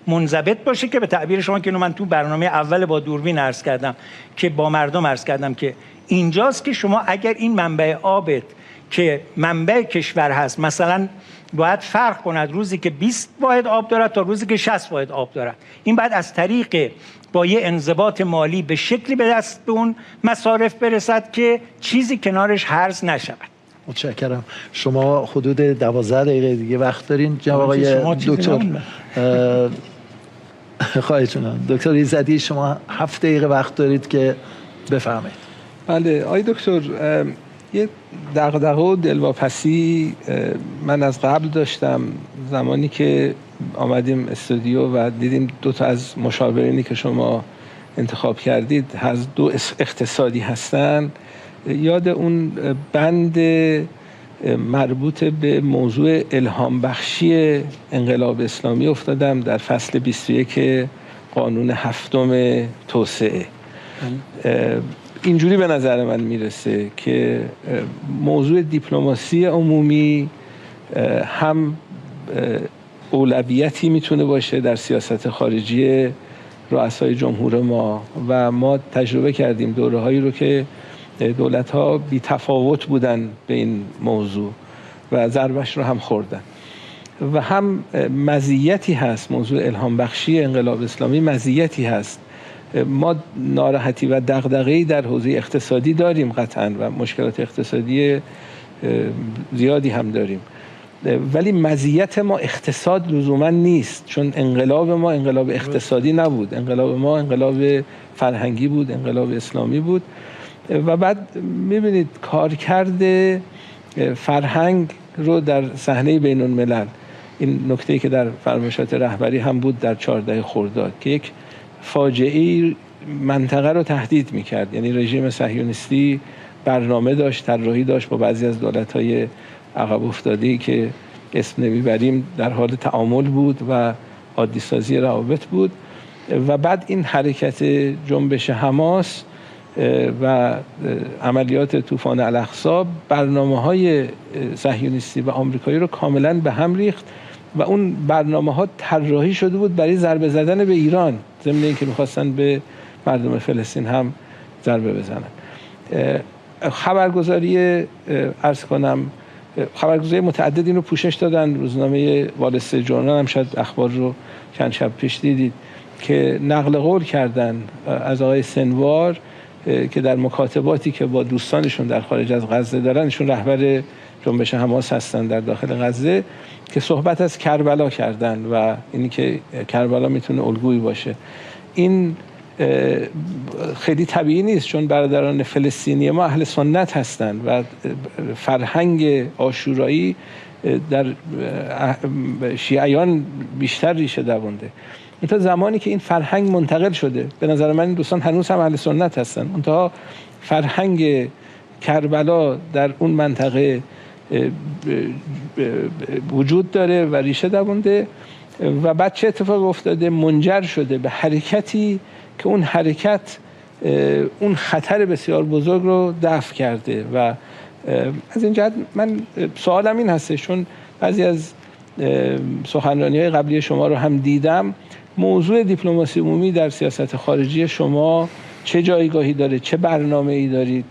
منضبط باشه که به تعبیر شما که اینو من تو برنامه اول با دوربین عرض کردم که با مردم عرض کردم که اینجاست که شما اگر این منبع آبت که منبع کشور هست مثلا باید فرق کند روزی که 20 واحد آب دارد تا روزی که 60 واحد آب دارد، این باید از طریق با یه انضباط مالی به شکلی به دست به اون مصارف برسد که چیزی کنارش هرز نشود. متشکرم. شما حدود 12 دقیقه دیگه وقت دارین جناب آقای دکتر. خواهش می‌کنم دکتر ایزدی، شما 7 دقیقه وقت دارید که بفرمایید. بله آقای دکتر، یه دغدغه و دلواپسی من از قبل داشتم زمانی که آمدیم استودیو و دیدیم دو تا از مشاورینی که شما انتخاب کردید از دو اقتصادی هستن. یاد اون بند مربوط به موضوع الهام بخشی انقلاب اسلامی افتادم در فصل 21 قانون 7 توسعه. اینجوری به نظر من میرسه که موضوع دیپلماسی عمومی هم اولویتی میتونه باشه در سیاست خارجی رؤسای جمهور ما و ما تجربه کردیم دوره‌هایی رو که دولت‌ها بی تفاوت بودن به این موضوع و ضربش رو هم خوردن و هم مزیتی هست. موضوع الهام بخشی انقلاب اسلامی مزیتی هست. ما ناراحتی و دغدغه‌ای در حوزه اقتصادی داریم قطعاً و مشکلات اقتصادی زیادی هم داریم، ولی مزیت ما اقتصاد لزوما نیست، چون انقلاب ما انقلاب اقتصادی نبود، انقلاب ما انقلاب فرهنگی بود، انقلاب اسلامی بود. و بعد میبینید کارکرد فرهنگ رو در صحنه بین الملل، این نکته‌ای که در فرمایشات رهبری هم بود در 14 خرداد که یک فاجعه منطقه رو تهدید میکرد. یعنی رژیم صهیونیستی برنامه داشت، طراحی داشت با بعضی از دولت‌های عقب افتاده‌ای که اسم نمیبریم در حال تعامل بود و عادی سازی روابط بود. و بعد این حرکت جنبش حماس و عملیات طوفان الاقصی برنامه‌های صهیونیستی و آمریکایی رو کاملا به هم ریخت و اون برنامه‌ها طراحی شده بود برای ضربه زدن به ایران، ضمن اینکه می‌خواستن به مردم فلسطین هم ضربه بزنن. خبرگزاری متعدد این رو پوشش دادن. روزنامه وال استریت ژورنال هم شاید اخبار رو چند شب پیش دیدید که نقل قول کردن از آقای سنوار که در مکاتباتی که با دوستانشون در خارج از غزه دارن، ایشون رهبر جنبش حماس هستن در داخل غزه، که صحبت از کربلا کردن و اینی که کربلا میتونه الگویی باشه. این خیلی طبیعی نیست، چون برادران فلسطینی ما اهل سنت هستند و فرهنگ عاشورایی در شیعیان بیشتر ریشه دوونده. تا زمانی که این فرهنگ منتقل شده، به نظر من این دوستان هنوز هم اهل سنت هستن، منتها فرهنگ کربلا در اون منطقه وجود داره و ریشه دوونده و بعد چه اتفاق افتاده؟ منجر شده به حرکتی که اون حرکت اون خطر بسیار بزرگ رو دفع کرده. و از این جهت من سوالم این هستش، چون بعضی از سخنرانی‌های قبلی شما رو هم دیدم، موضوع دیپلماسی عمومی در سیاست خارجی شما چه جایگاهی داره؟ چه برنامه‌ای دارید؟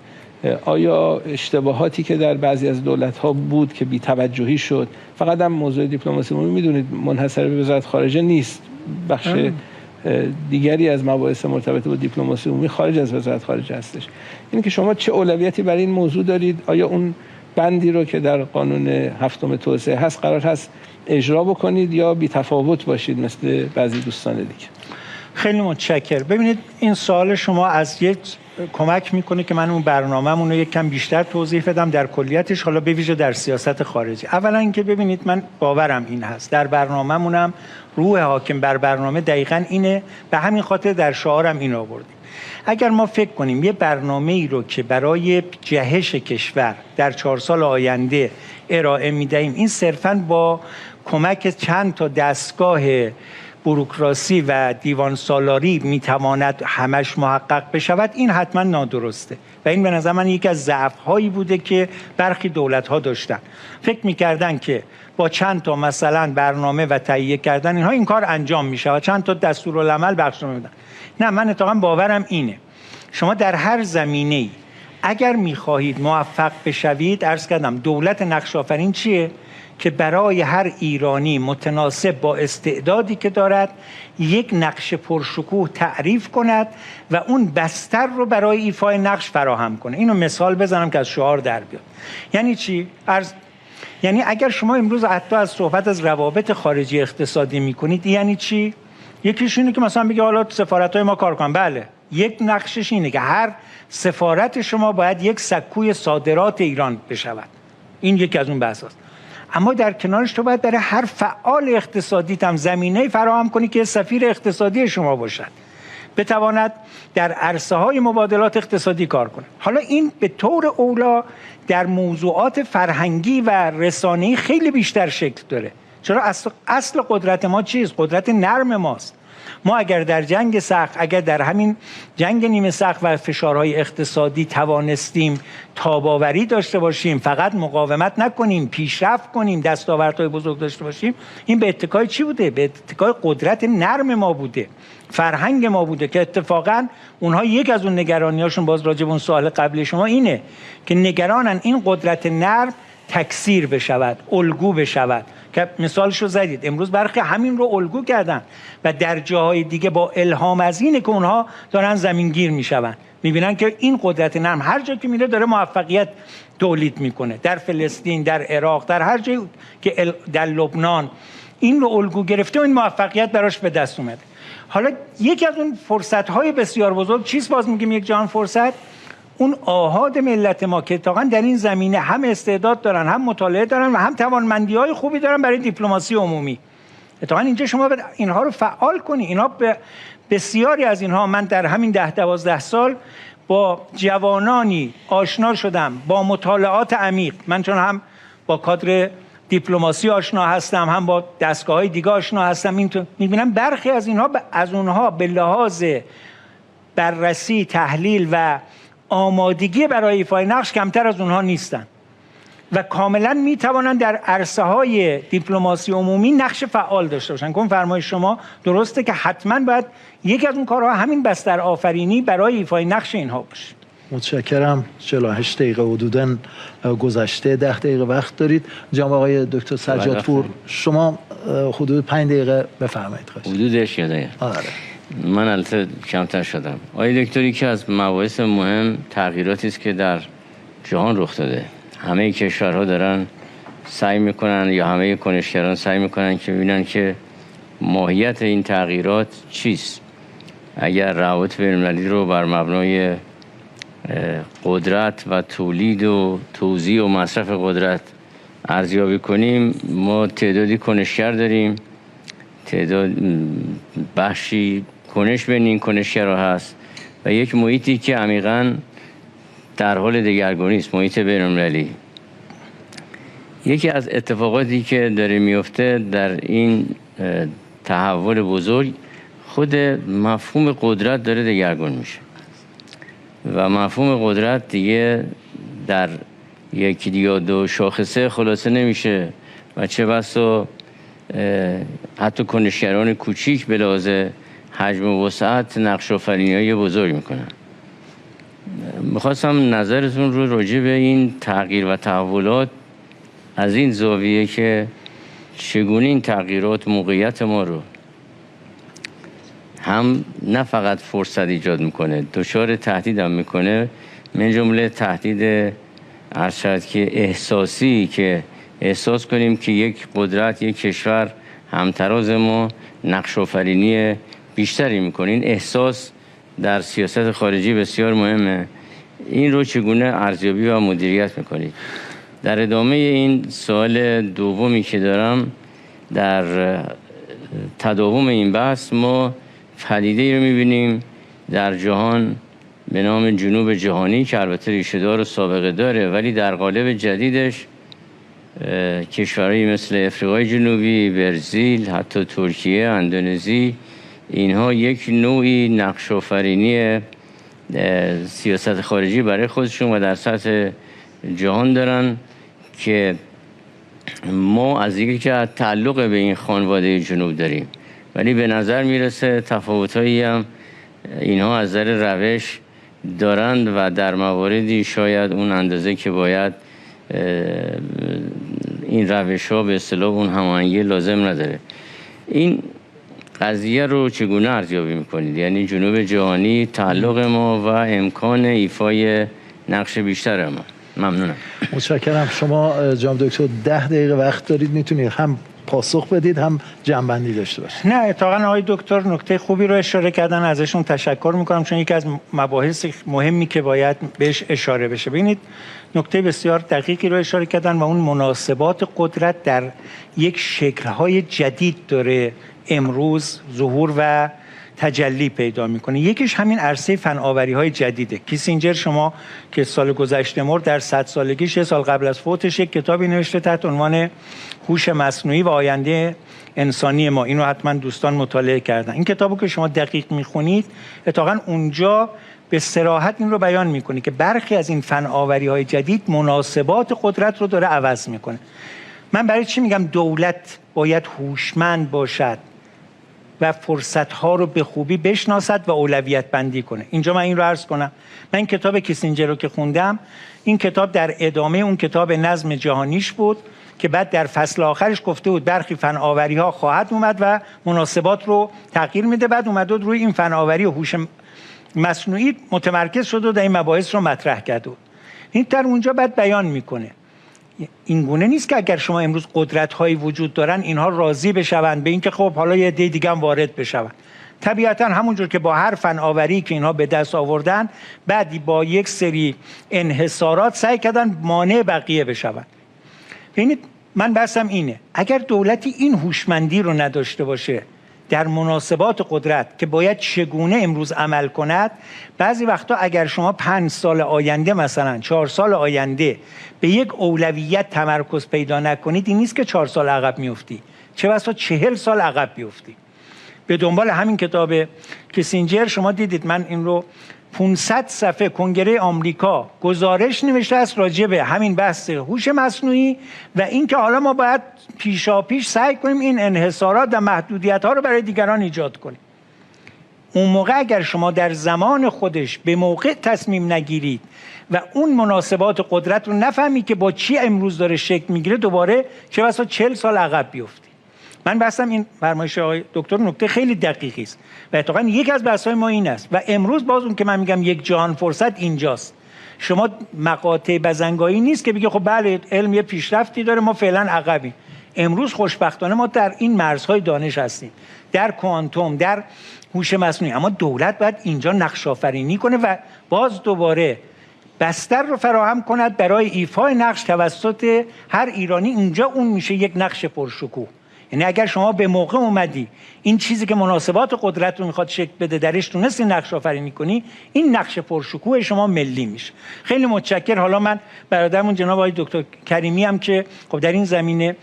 آیا اشتباهاتی که در بعضی از دولت‌ها بود که بی‌توجهی شد، فقط هم موضوع دیپلماسی عمومی میدونید منحصر به وزارت خارجه نیست، بخش دیگری از مباحث مرتبط با دیپلماسی عمومی خارج از وزارت خارجه هستش. این که شما چه اولویتی برای این موضوع دارید؟ آیا اون بندی رو که در قانون 7 توسعه هست قرار هست اجرا بکنید یا بی تفاوت باشید مثل بعضی دوستان دیگه؟ خیلی متشکرم. ببینید این سوال شما از یک کمک میکنه که من اون برنامه‌مون رو یک کم بیشتر توضیح بدم در کلیتش، حالا به ویژه در سیاست خارجی. اولا اینکه ببینید من باورم این هست، در برنامه‌مونم روح حاکم بر برنامه دقیقاً اینه، به همین خاطر در شعارم این آوردیم. اگر ما فکر کنیم یه برنامه‌ای رو که برای جهش کشور در 4 سال آینده ارائه میدهیم، این صرفاً با کمک چند تا دستگاه بوروکراسی و دیوان سالاری میتواند همش محقق بشود، این حتما نادرسته و این به نظر من یکی از ضعف‌هایی بوده که برخی دولت‌ها داشتن. فکر می‌کردن که با چند تا مثلا برنامه و تهیه کردن اینها این کار انجام میشه و چند تا دستورالعمل بخشنامه میدن. نه، من اتفاقا باورم اینه شما در هر زمینه‌ای اگر می‌خواهید موفق بشوید، عرض کردم دولت نقش آفرین چیه؟ که برای هر ایرانی متناسب با استعدادی که دارد یک نقش پرشکوه تعریف کند و اون بستر رو برای ایفای نقش فراهم کنه. اینو مثال بزنم که از شعار در بیاد. یعنی چی؟ یعنی اگر شما امروز حتی از صحبت از روابط خارجی اقتصادی میکنید، یعنی چی؟ یکیش اینه که مثلا بگه حالا سفارت‌های ما کار کنن. بله، یک نقشش اینه که هر سفارت شما باید یک سکوی صادرات ایران بشود. این یکی از اون بحث هست. اما در کنارش تو باید برای هر فعال اقتصادی هم زمینه فراهم کنی که سفیر اقتصادی شما باشد، بتواند در عرصه های مبادلات اقتصادی کار کنه. حالا این به طور اولا در موضوعات فرهنگی و رسانه‌ای خیلی بیشتر شکل داره. چرا اصل قدرت ما چیست؟ قدرت نرم ماست. ما اگر در جنگ سخت، اگر در همین جنگ نیمه سخت و فشارهای اقتصادی توانستیم تاباوری داشته باشیم، فقط مقاومت نکنیم، پیشرفت کنیم، دستاوردهای بزرگ داشته باشیم، این به اتکای چی بوده؟ به اتکای قدرت نرم ما بوده، فرهنگ ما بوده، که اتفاقا اونها یک از اون نگرانیاشون، باز راجع به اون سوال قبلی شما، اینه که نگرانن این قدرت نرم تکثیر بشود، الگو بشود. که مثالشو زدید، امروز برخی همین رو الگو کردن و در جاهای دیگه با الهام از اینه که اونها دارن زمینگیر میشون، میبینن که این قدرت نرم هر جا که میره داره موفقیت تولید میکنه، در فلسطین، در عراق، در هر جایی که در لبنان این رو الگو گرفته و این موفقیت براش به دست اومده. حالا یکی از اون فرصت‌های بسیار بزرگ چیست؟ باز میگیم یک جهان فرصت، اون آحاد ملت ما که اتفاقاً در این زمینه هم استعداد دارن، هم مطالعه دارن و هم توانمندی‌های خوبی دارن برای دیپلماسی عمومی. اتفاقاً اینجا شما باید اینها رو فعال کنی. اینا بسیاری از اینها، من در همین 10-12 سال با جوانانی آشنا شدم با مطالعات عمیق. من چون هم با کادر دیپلماسی آشنا هستم، هم با دستگاه‌های دیگه آشنا هستم، می‌بینم برخی از اینها از اونها به لحاظ بررسی، تحلیل و آمادگی برای ایفای نقش کمتر از اونها نیستن و کاملا میتوانند در عرصه های دیپلماسی عمومی نقش فعال داشته باشن. که فرمایش شما درسته که حتما باید یکی از اون کارها همین بستر آفرینی برای ایفای نقش اینها باشه. متشکرم. 48 دقیقه حدوداً گذشته، 10 دقیقه وقت دارید. جناب آقای دکتر سجادپور، شما حدود 5 دقیقه بفرمایید. حدودش یاده. آره. من البته کمتر شدم. آقای دکتری که از مباحث مهم تغییراتی است که در جهان رخ داده. همه کشورها دارن سعی میکنن، یا همه کنشگران سعی میکنن که ببینن که ماهیت این تغییرات چیست. اگر روابط بین‌المللی رو بر مبنای قدرت و تولید و توزیع و مصرف قدرت ارزیابی کنیم، ما تعدادی کنشگر داریم، تعداد بخشی کنش بین این کنشگرها هست و یک محیطی که عمیقاً در حال دگرگونی است، محیط بین‌المللی. یکی از اتفاقاتی که داره میفته در این تحول بزرگ، خود مفهوم قدرت داره دگرگون میشه و مفهوم قدرت دیگه در یکی یا دو شاخصه خلاصه نمیشه و چه بسا حتی کنشگران کوچیک به لحاظ حجم و وسعت نقش آفرینی‌های بزرگ میکنن. میخواستم نظرتون رو راجع به این تغییر و تحولات از این زاویه که چگونه این تغییرات موقعیت ما رو هم نه فقط فرصت ایجاد میکنه، دچار تهدید هم میکنه، من جمله تهدید عرض شد که احساسی، که احساس کنیم که یک قدرت، یک کشور همتراز ما نقش آفرینی بیشتری میکنه. این احساس در سیاست خارجی بسیار مهمه. این رو چگونه ارزیابی و مدیریت میکنید؟ در ادامه این سوال دومی که دارم، در تداوم این بحث ما پدیده‌ای رو میبینیم در جهان به نام جنوب جهانی که البته ریشه‌دار و سابقه داره، ولی در قالب جدیدش کشورهایی مثل افریقای جنوبی، برزیل، حتی ترکیه، اندونزی، اینها یک نوعی نقش آفرینی سیاست خارجی برای خودشون و در سطح جهان دارن که ما از دیگه که تعلق به این خانواده جنوب داریم، ولی به نظر میرسه تفاوتایی هم اینها از نظر روش دارند و در مواردی شاید اون اندازه که باید این روش ها به اصطلاح اون هماهنگی لازم نداره. این قضیه رو چگونه ارزیابی میکنید؟ یعنی جنوب جهانی، تعلق ما و امکان ایفای نقش بیشتر ما. ممنونم. متشکرم. شما جناب دکتر 10 دقیقه وقت دارید، میتونید هم پاسخ بدید هم جنبندی داشته باشید. نه اتفاقا آقای دکتر نکته خوبی رو اشاره کردن، ازشون تشکر میکنم، چون یکی از مباحث مهمی که باید بهش اشاره بشه. ببینید نکته بسیار دقیقی رو اشاره کردن و اون مناسبات قدرت در یک شکل‌های جدید داره امروز ظهور و تجلی پیدا میکنه. یکیش همین عرصه فناوری‌های جدیده. کیسینجر شما که سال گذشته مرد در 100 سالگیش، 1 سال قبل از فوتش یک کتابی نوشته تحت عنوان هوش مصنوعی و آینده انسانی ما. اینو حتما دوستان مطالعه کردن. این کتابو که شما دقیق میخونید اتفاقا اونجا به صراحت این رو بیان میکنه که برخی از این فناوری‌های جدید مناسبات قدرت رو داره عوض میکنه. من برای چی میگم دولت باید هوشمند باشد و فرصت‌ها رو به خوبی بشناسد و اولویت بندی کنه؟ اینجا من این رو عرض کنم. من این کتاب کیسینجر رو که خوندم، این کتاب در ادامه اون کتاب نظم جهانیش بود که بعد در فصل آخرش گفته بود برخی فناوری‌ها خواهد اومد و مناسبات رو تغییر میده. بعد اومد و روی این فناوری و هوش مصنوعی متمرکز شد و در این مباحث رو مطرح کرد. این در اونجا بعد بیان میکنه این گونه نیست که اگر شما امروز قدرت‌هایی وجود دارن اینها راضی بشوند به اینکه خب حالا یه عده دیگه هم وارد بشوند. طبیعتاً همونجور که با هر فناوری که اینها به دست آوردن، بعدی با یک سری انحصارات سعی کردن مانع بقیه بشوند. ببینید من بحثم اینه، اگر دولتی این هوشمندی رو نداشته باشه در مناسبات قدرت که باید چگونه امروز عمل کند، بعضی وقتا اگر شما 5 سال آینده مثلا 4 سال آینده به یک اولویت تمرکز پیدا نکنید، این نیست که 4 سال عقب میفتی، چه بسا 40 سال عقب بیفتی. به دنبال همین کتاب کیسینجر شما دیدید من این رو 500 صفحه کنگره آمریکا گزارش نوشته است راجع به همین بحث هوش مصنوعی و اینکه حالا ما باید پیشاپیش سعی کنیم این انحصارات و محدودیت‌ها رو برای دیگران ایجاد کنیم. اون موقع اگر شما در زمان خودش به موقع تصمیم نگیرید و اون مناسبات قدرت رو نفهمی که با چی امروز داره شکل میگیره، دوباره چه بسا 40 سال عقب بیفتی. من بحثم این فرمایش آقای دکتر نکته خیلی دقیقی است و اتفاقا یک از بحث‌های ما این است و امروز باز اون که من میگم یک جهان فرصت اینجاست. شما مقاطع بزنگایی نیست که بگه خب بله علم یه پیشرفتی داره ما فعلا عقبیم. امروز خوشبختانه ما در این مرزهای دانش هستیم، در کوانتوم، در هوش مصنوعی، اما دولت باید اینجا نقش آفرینی کنه و باز دوباره بستر رو فراهم کند برای ایفای نقش توسط هر ایرانی. اینجا اون میشه یک نقش پرشکوه. یعنی اگر شما به موقع اومدی این چیزی که مناسبات قدرت رو میخواد شکل بده درش تونستی نقش آفرینی کنی، این نقش پرشکوه شما ملی میشه. خیلی متشکر. حالا من برادرمون جناب آقای دکتر کریمی هم که خب در این زمینه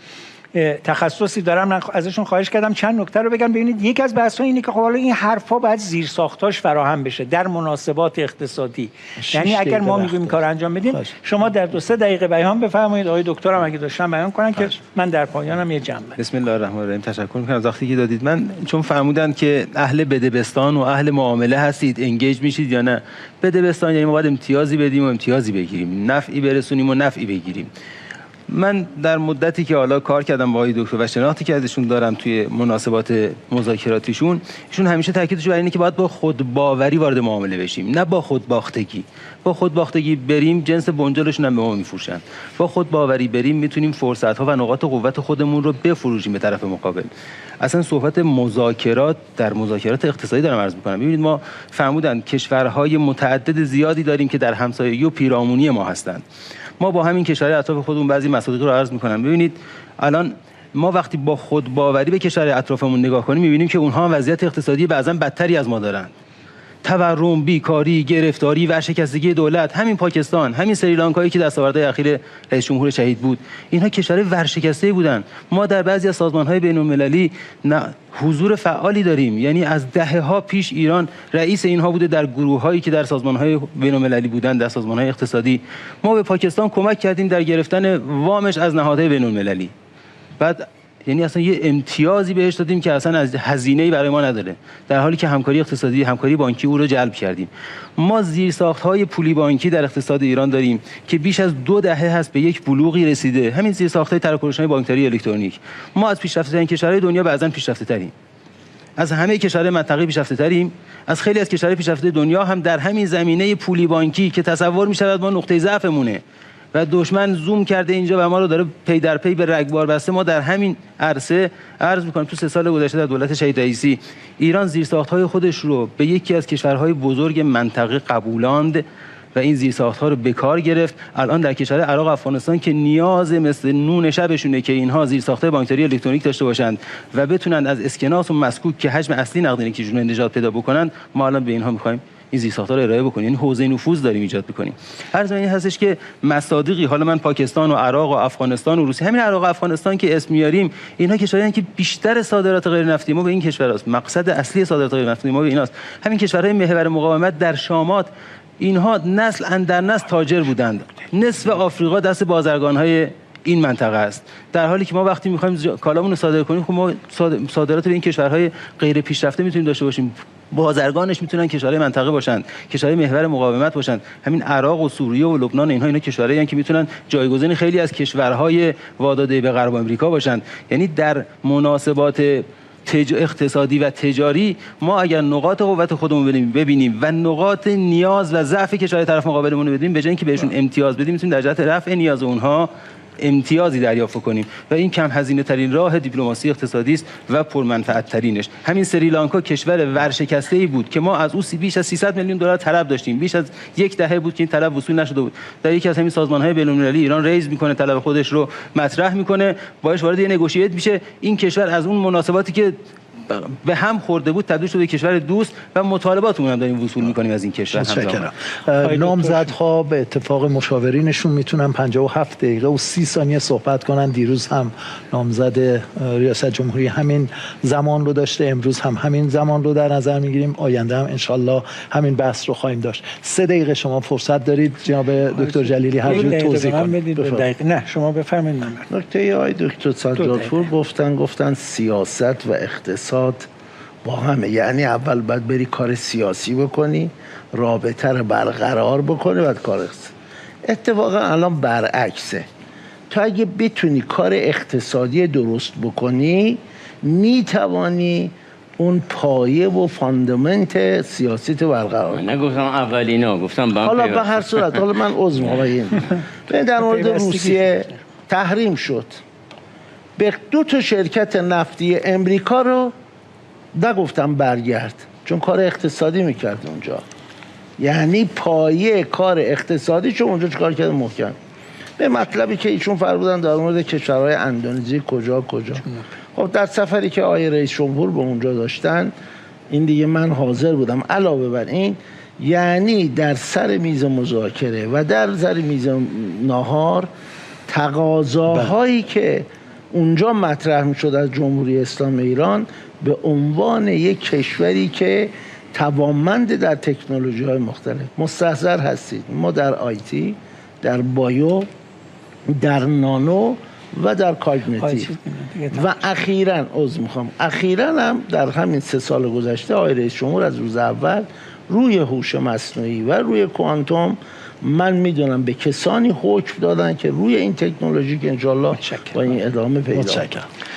تخصصی دارم، من ازشون خواهش کردم چند نکته رو بگم. ببینید یک از بحث‌ها اینه که خب حالا این حرفا باید زیر ساختاش فراهم بشه در مناسبات اقتصادی. یعنی اگر ما میگیم این کار انجام بدیم، شما در 2-3 دقیقه بیان بفرمایید، آقای دکتر هم اگه داشتن بیان کنن که من در پایانم یه جمع. بسم الله الرحمن الرحیم. تشکر می‌کنم از وقتی که دادید. من چون فرمودن که اهل بدبستان و اهل معامله هستید، انگیج میشید یا نه. بدبستان یعنی ما باید امتیازی بدیم و امتیازی بگیریم، نفعی برسونیم و نفعی بگیریم. من در مدتی که حالا کار کردم با آقای دکتر و شناختی که ازشون دارم توی مناسبات مذاکراتیشون، ایشون همیشه تاکیدش بر اینه که باید با خودباوری وارد معامله بشیم، نه با خودباختگی. با خودباختگی بریم جنس بنجلشون هم به ما میفروشن. با خودباوری بریم میتونیم فرصت‌ها و نقاط قوت خودمون رو بفروشیم به طرف مقابل. اصلا صحبت مذاکرات در مذاکرات اقتصادی دارم عرض می‌کنم. ببینید ما فرمودن کشورهای متعدد زیادی داریم که در همسایگی و پیرامونی ما هستند. ما با همین کشورهای اطراف خودمون بعضی مصادیق رو عرض می‌کنم. ببینید الان ما وقتی با خودباوری به کشورهای اطرافمون نگاه کنیم می‌بینیم که اونها وضعیت اقتصادی بعضا بدتری از ما دارن. تورم، بیکاری، گرفتاری، ورشکستگی دولت، همین پاکستان، همین سریلانکایی که دستاوردهای اخیر رئیس جمهور شهید بود، اینها کشورهای ورشکسته بودن. ما در بعضی از سازمان‌های بین‌المللی حضور فعالی داریم، یعنی از دهه‌ها پیش ایران رئیس اینها بوده در گروه‌هایی که در سازمان‌های بین‌المللی بودن، در سازمان‌های اقتصادی. ما به پاکستان کمک کردیم در گرفتن وامش از نهادهای بین‌المللی. بعد یعنی اصلا یه امتیازی بهش دادیم که اصلا از هزینه‌ای برای ما نداره، در حالی که همکاری اقتصادی، همکاری بانکی او رو جلب کردیم. ما زیرساخت‌های پولی بانکی در اقتصاد ایران داریم که بیش از 2 دهه هست به یک بلوغی رسیده. همین زیرساخت‌های تراکنش‌های بانکداری الکترونیک. ما از پیشرفته‌ترین کشورهای دنیا بعضاً پیشرفته‌تریم. از همه کشورهای منطقه پیشرفته‌تریم. از خیلی از کشورهای پیشرفته دنیا هم در همین زمینه پولی بانکی که تصور می‌شود ما نقطه ضعفمونه. و دشمن زوم کرده اینجا و ما رو داره پی در پی به رگبار بسته. ما در همین عرصه عرض می‌کنم تو 3 سال گذشته در دولت شهید رئیسی ایران زیرساخت‌های خودش رو به یکی از کشورهای بزرگ منطقه قبولاند و این زیرساخت‌ها رو به کار گرفت. الان در کشور عراق و افغانستان که نیاز مثل نون شبشونه که اینها زیرساخت‌های بانکداری الکترونیک داشته باشند و بتونن از اسکناس و مسکوک که حجم اصلی نقدینگیشون نجات پیدا بکنن، ما الان به اینها می‌خوایم این زیرساخت‌ها رو ارائه بکنیم. یعنی حوزه نفوذ داریم ایجاد می‌کنیم. عرض این هستش که مصادیقی، حالا من پاکستان و عراق و افغانستان و روسیه، همین عراق و افغانستان که اسم میاریم، اینها کشورهایی که بیشتر صادرات غیر نفتی ما به این کشورهاست. مقصد اصلی صادرات غیر نفتی ما به ایناست. همین کشورهای محور مقاومت در شامات، اینها نسل اندر نسل تاجر بودند. نصف آفریقا دست بازرگان‌های این منطقه است، در حالی که ما وقتی می‌خوایم کالامون رو صادر کنیم، خب ما صادرات به این کشورهای غیر پیشرفته میتونیم داشته باشیم. بازرگانش میتونن کشورهای منطقه باشند، کشورهای محور مقاومت باشند. همین عراق و سوریه و لبنان، اینا کشورهایی هستند که میتونن جایگزین خیلی از کشورهای واداده به غرب آمریکا باشند. یعنی در مناسبات اقتصادی و تجاری ما اگر نقاط قوت خودمون ببینیم و نقاط نیاز و ضعف کشورهای طرف مقابلمون رو بدیم، به جای اینکه بهشون امتیاز بدیم، میتونیم در جهت رفع نیاز اونها امتیازی دریافت کنیم و این کم هزینه ترین راه دیپلماسی اقتصادی است و پرمنفعت ترینش. همین سریلانکا کشور ورشکسته ای بود که ما از او بیش از 300 میلیون دلار طلب داشتیم. بیش از یک دهه بود که این طلب وصول نشده بود. در یکی از همین سازمان‌های بین‌المللی ایران ریز میکنه، طلب خودش رو مطرح میکنه، باهاش وارد یه نگوشیت میشه. این کشور از اون مناسباتی که به هم خورده بود تبدیل شده به کشور دوست و مطالباتمون هم داریم وصول میکنیم از این کشور. متشکرم. نامزدها به اتفاق مشاورینشون میتونن 57 دقیقه و 30 ثانیه صحبت کنن. دیروز هم نامزد ریاست جمهوری همین زمان رو داشته، امروز هم همین زمان رو در نظر میگیریم، آینده هم انشالله همین بحث رو خواهیم داشت. 3 دقیقه شما فرصت دارید جناب دکتر جلیلی هر جور توضیح کنید. نه شما بفرمایید. من نکته آقای دکتر سجادپور گفتن سیاست و اقتصاد با همه، یعنی اول باید بری کار سیاسی بکنی، رابطه رو برقرار بکنی، بعد کار اقتصاد. اتفاقا الان برعکسه. تو اگه بتونی کار اقتصادی درست بکنی، میتوانی اون پایه و فاندامنت سیاسی تو برقرار کنی. نگفتم اولینا، گفتم حالا به هر صورت، حالا من عذر میخوام. در مورد روسیه تحریم شد، به 2 شرکت نفتی امریکا رو نگفتم برگرد، چون کار اقتصادی میکرد اونجا. یعنی پایه کار اقتصادی چون اونجا چکار کرده محکم. به مطلبی که ایشون فرمودن در مورد کشورهای اندونزی کجا خب در سفری که آقای رئیس جمهور به اونجا داشتن، این دیگه من حاضر بودم. علاوه بر این، یعنی در سر میز مذاکره و در سر میز ناهار تقاضاهایی که اونجا مطرح میشد از جمهوری اسلامی ایران به عنوان یک کشوری که توانمند در تکنولوژی های مختلف مستحضر هستید. ما در آیتی، در بایو، در نانو و در کاگنیتیو و اخیراً هم در همین 3 سال گذشته آقای رئیس جمهور از روز اول روی هوش مصنوعی و روی کوانتوم، من میدونم به کسانی حکم دادن که روی این تکنولوژی که انشالله با این ادامه پیدا کنه.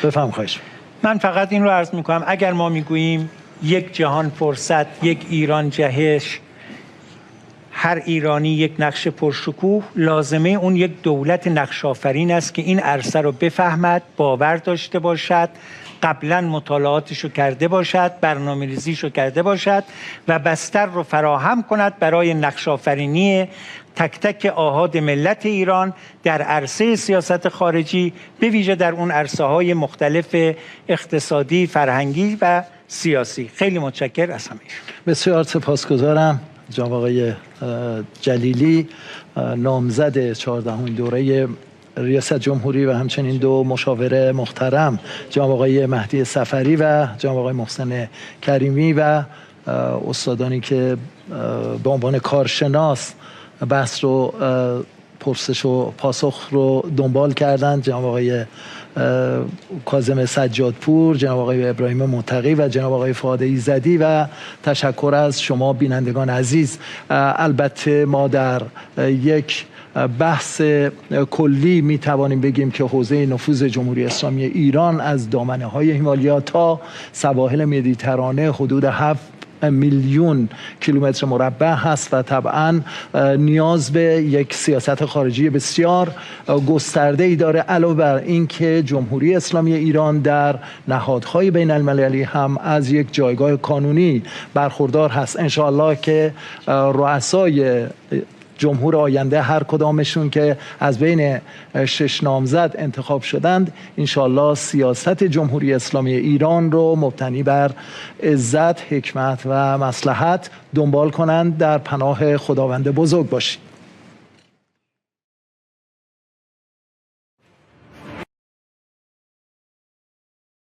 بفهم خواهش. من فقط این رو عرض میکنم، اگر ما میگوییم یک جهان فرصت، یک ایران جهش، هر ایرانی یک نقش پرشکوه، لازمه اون یک دولت نقش‌آفرین است که این عرصه رو بفهمد، باور داشته باشد، قبلا مطالعاتشو کرده باشد، برنامه‌ریزیشو کرده باشد و بستر رو فراهم کند برای نقش‌آفرینی تک تک آحاد ملت ایران در عرصه سیاست خارجی، به ویژه در اون عرصه‌های مختلف اقتصادی، فرهنگی و سیاسی. خیلی متشکرم از همه. بسیار سپاسگزارم جناب آقای جلیلی، نامزد 14مین دوره ریاست جمهوری و همچنین 2 مشاور محترم، جناب آقای مهدی صفری و جناب آقای محسن کریمی و استادانی که به عنوان کارشناس بحث رو، پرسش و پاسخ رو دنبال کردند، جناب آقای کاظم سجادپور، جناب آقای ابراهیم منتقی و جناب آقای فؤاد ایزدی و تشکر از شما بینندگان عزیز. البته ما در یک بحث کلی می توانیم بگیم که حوزه نفوذ جمهوری اسلامی ایران از دامنه های هیمالیا تا سواحل مدیترانه حدود 7 میلیون کیلومتر مربع هست و طبعا نیاز به یک سیاست خارجی بسیار گسترده‌ای داره، علاوه بر اینکه جمهوری اسلامی ایران در نهادهای بین المللی هم از یک جایگاه قانونی برخوردار هست. انشاءالله که رؤسای جمهور آینده هر کدامشون که از بین 6 نامزد انتخاب شدند انشاءالله سیاست جمهوری اسلامی ایران رو مبتنی بر عزت، حکمت و مصلحت دنبال کنند. در پناه خداوند بزرگ باشید.